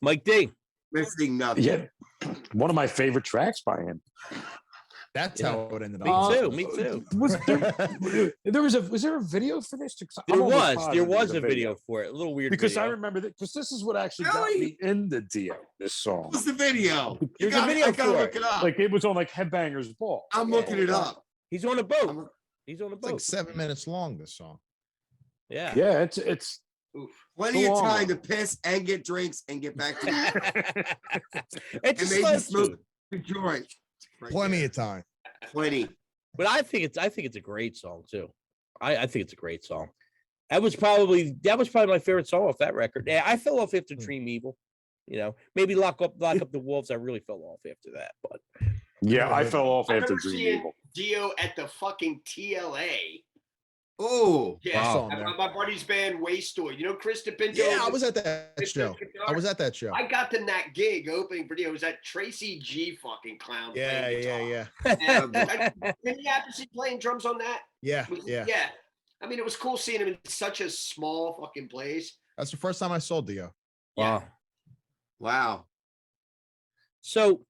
Mike D. Missing nothing. Yeah, one of my favorite tracks by him. That's how it ended Me up. too. Me too. Was there a video for this? There was a video for it. A little weird. Because video. I remember that because this is what actually got me into Dio. This song. What's the video? There's a video I gotta for look it up. Like it was on like Headbangers Ball. I'm looking it up. He's on a boat. He's on a It's like boat. 7 minutes long. This song. Yeah. Yeah, it's Plenty Go of on. time to piss and get drinks and get back to It's and a maybe slow smoke tune. a joint. Right Plenty there. of time. Plenty. But I think it's a great song too. I think it's a great song. That was probably my favorite song off that record. Yeah, I fell off after Dream Evil. You know, maybe lock up the wolves. I really fell off after that. But yeah, I fell off I after remember Dream seeing Evil. Dio at the fucking TLA. Oh, Yeah, Wow. at my buddy's band Wastoid. You know Chris DePinto? Yeah, I was at that show. I was at that show. I got to that gig opening for Dio. It was that Tracy G fucking clown. Yeah, playing yeah, guitar. yeah, And didn't you have to see playing drums on that? yeah, yeah. Yeah. I mean, it was cool seeing him in such a small fucking place. That's the first time I saw Dio. wow. wow. So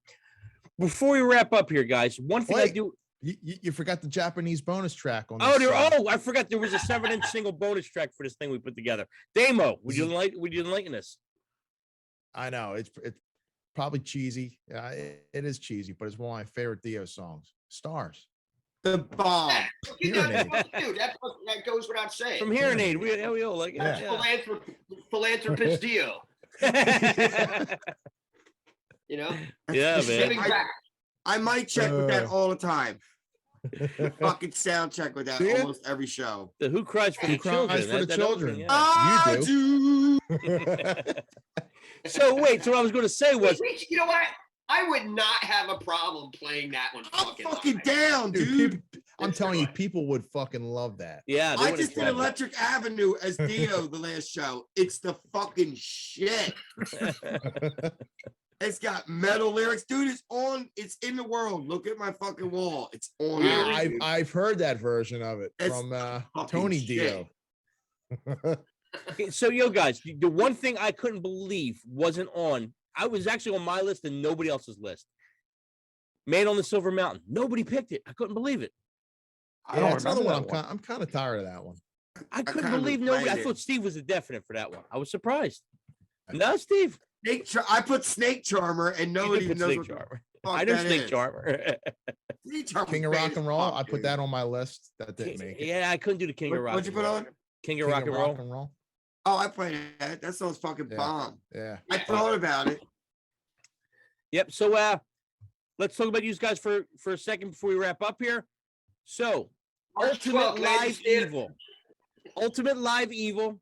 before we wrap up here, guys, one thing I Wait. do. You forgot the Japanese bonus track on. Oh, this, I forgot there was a 7-inch single bonus track for this thing we put together. Damo, would you enlighten us? I know it's probably cheesy. Yeah, it is cheesy, but it's one of my favorite Dio songs. Stars. The bomb. Dude, that goes without saying. From Hearing Aid, we all like it. Yeah. Yeah. Philanthropist Dio. You know? Yeah, man. Giving back. I might check with that all the time. Fucking sound check with that Do you? almost every show. The Who Cries for the Who Cries Children. for the that Children. opening, yeah. I You do. So wait, so what I was going to say was, You know what? I would not have a problem playing that one. I'm fucking down, Dude, dude. I'm telling you, people would fucking love that. yeah, they I would've just did loved Electric Avenue as Dio the last show. It's the fucking shit. it. It's got metal lyrics, dude. It's in the world. Look at my fucking wall. It's on Yeah, there. I've heard that version of it It's from fucking Tony shit. Dio. Okay, so yo guys, the one thing I couldn't believe wasn't on. I was actually on my list and nobody else's list. Man on the Silver Mountain. Nobody picked it. I couldn't believe it. I Yeah, don't it's another remember one. that one. I'm kind of tired of that one. I couldn't kinda believe nobody. I played it. thought Steve was a definite for that one. I was surprised. No, Steve. I put Snake Charmer and You nobody did even put knows Snake what the Charmer. fuck I know that Snake is. Charmer. Snake Charmer's King of bad Rock as and Roll. fuck, I put dude. that on my list. That didn't make it. Yeah, I couldn't do the King of Rock. What'd you put on? King of King Rock and Roll. Roll. Oh, I played that. That song's fucking Yeah. bomb. Yeah. I thought about it. Yep. So let's talk about you guys for a second before we wrap up here. So March 12th, Ultimate Landis Live Theater. Evil. Ultimate Live Evil.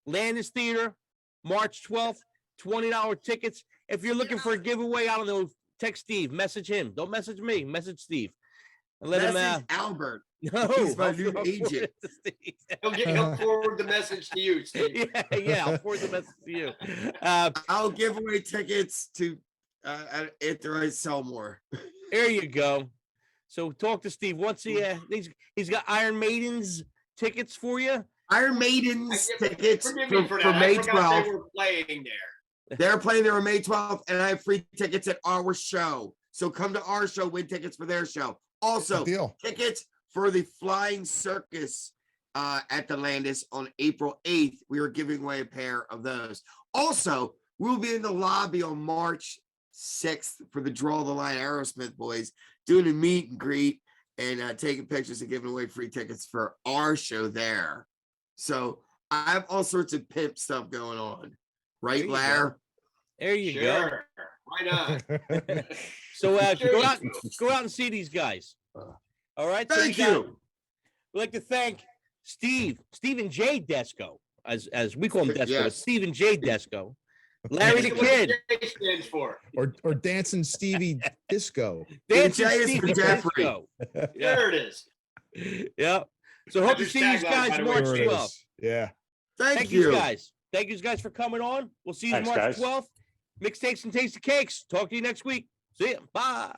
Landis Theater, March 12th, $20 tickets. If you're looking for a giveaway, I don't know, text Steve, message him. Don't message me, message Steve. And let him Message Albert. no, He's my I'll- new I'll forward agent. it to Steve. He'll forward the message to you, Steve. yeah, I'll forward the message to you. I'll give away tickets to after I sell more. There you go. So talk to Steve. Once he's got Iron Maiden's tickets for you. Iron Maiden's tickets Forgive me for that. May I forgot 12th. they were playing there. They're playing there on May 12th, and I have free tickets at our show. So come to our show, win tickets for their show. Also, Good deal. tickets for the Flying Circus at the Landis on April 8th. We are giving away a pair of those. Also, we'll be in the lobby on March 6th for the Draw the Line Aerosmith boys, doing a meet and greet and taking pictures and giving away free tickets for our show there. So I have all sorts of pimp stuff going on. Right, There you Lair? There you go. Sure. Why not? So Sure. go out and see these guys. All right. So Thank we got- you. We'd like to thank Stephen J. Desco, as we call him Desco, Yes. Stephen J. Desco, Larry the That's what Kid, J stands for. or Dancing Stevie Disco. Dancing J is Stephen for Jeffrey. Desco. Yeah, There it is. yeah. So hope to Just see these tagline, guys by the way. March There it 12th. is. Yeah. Thank you you. guys. Thank you guys for coming on. We'll see you Thanks, March guys. 12th. Mixtapes and Tasty Cakes. Talk to you next week. See ya. Bye.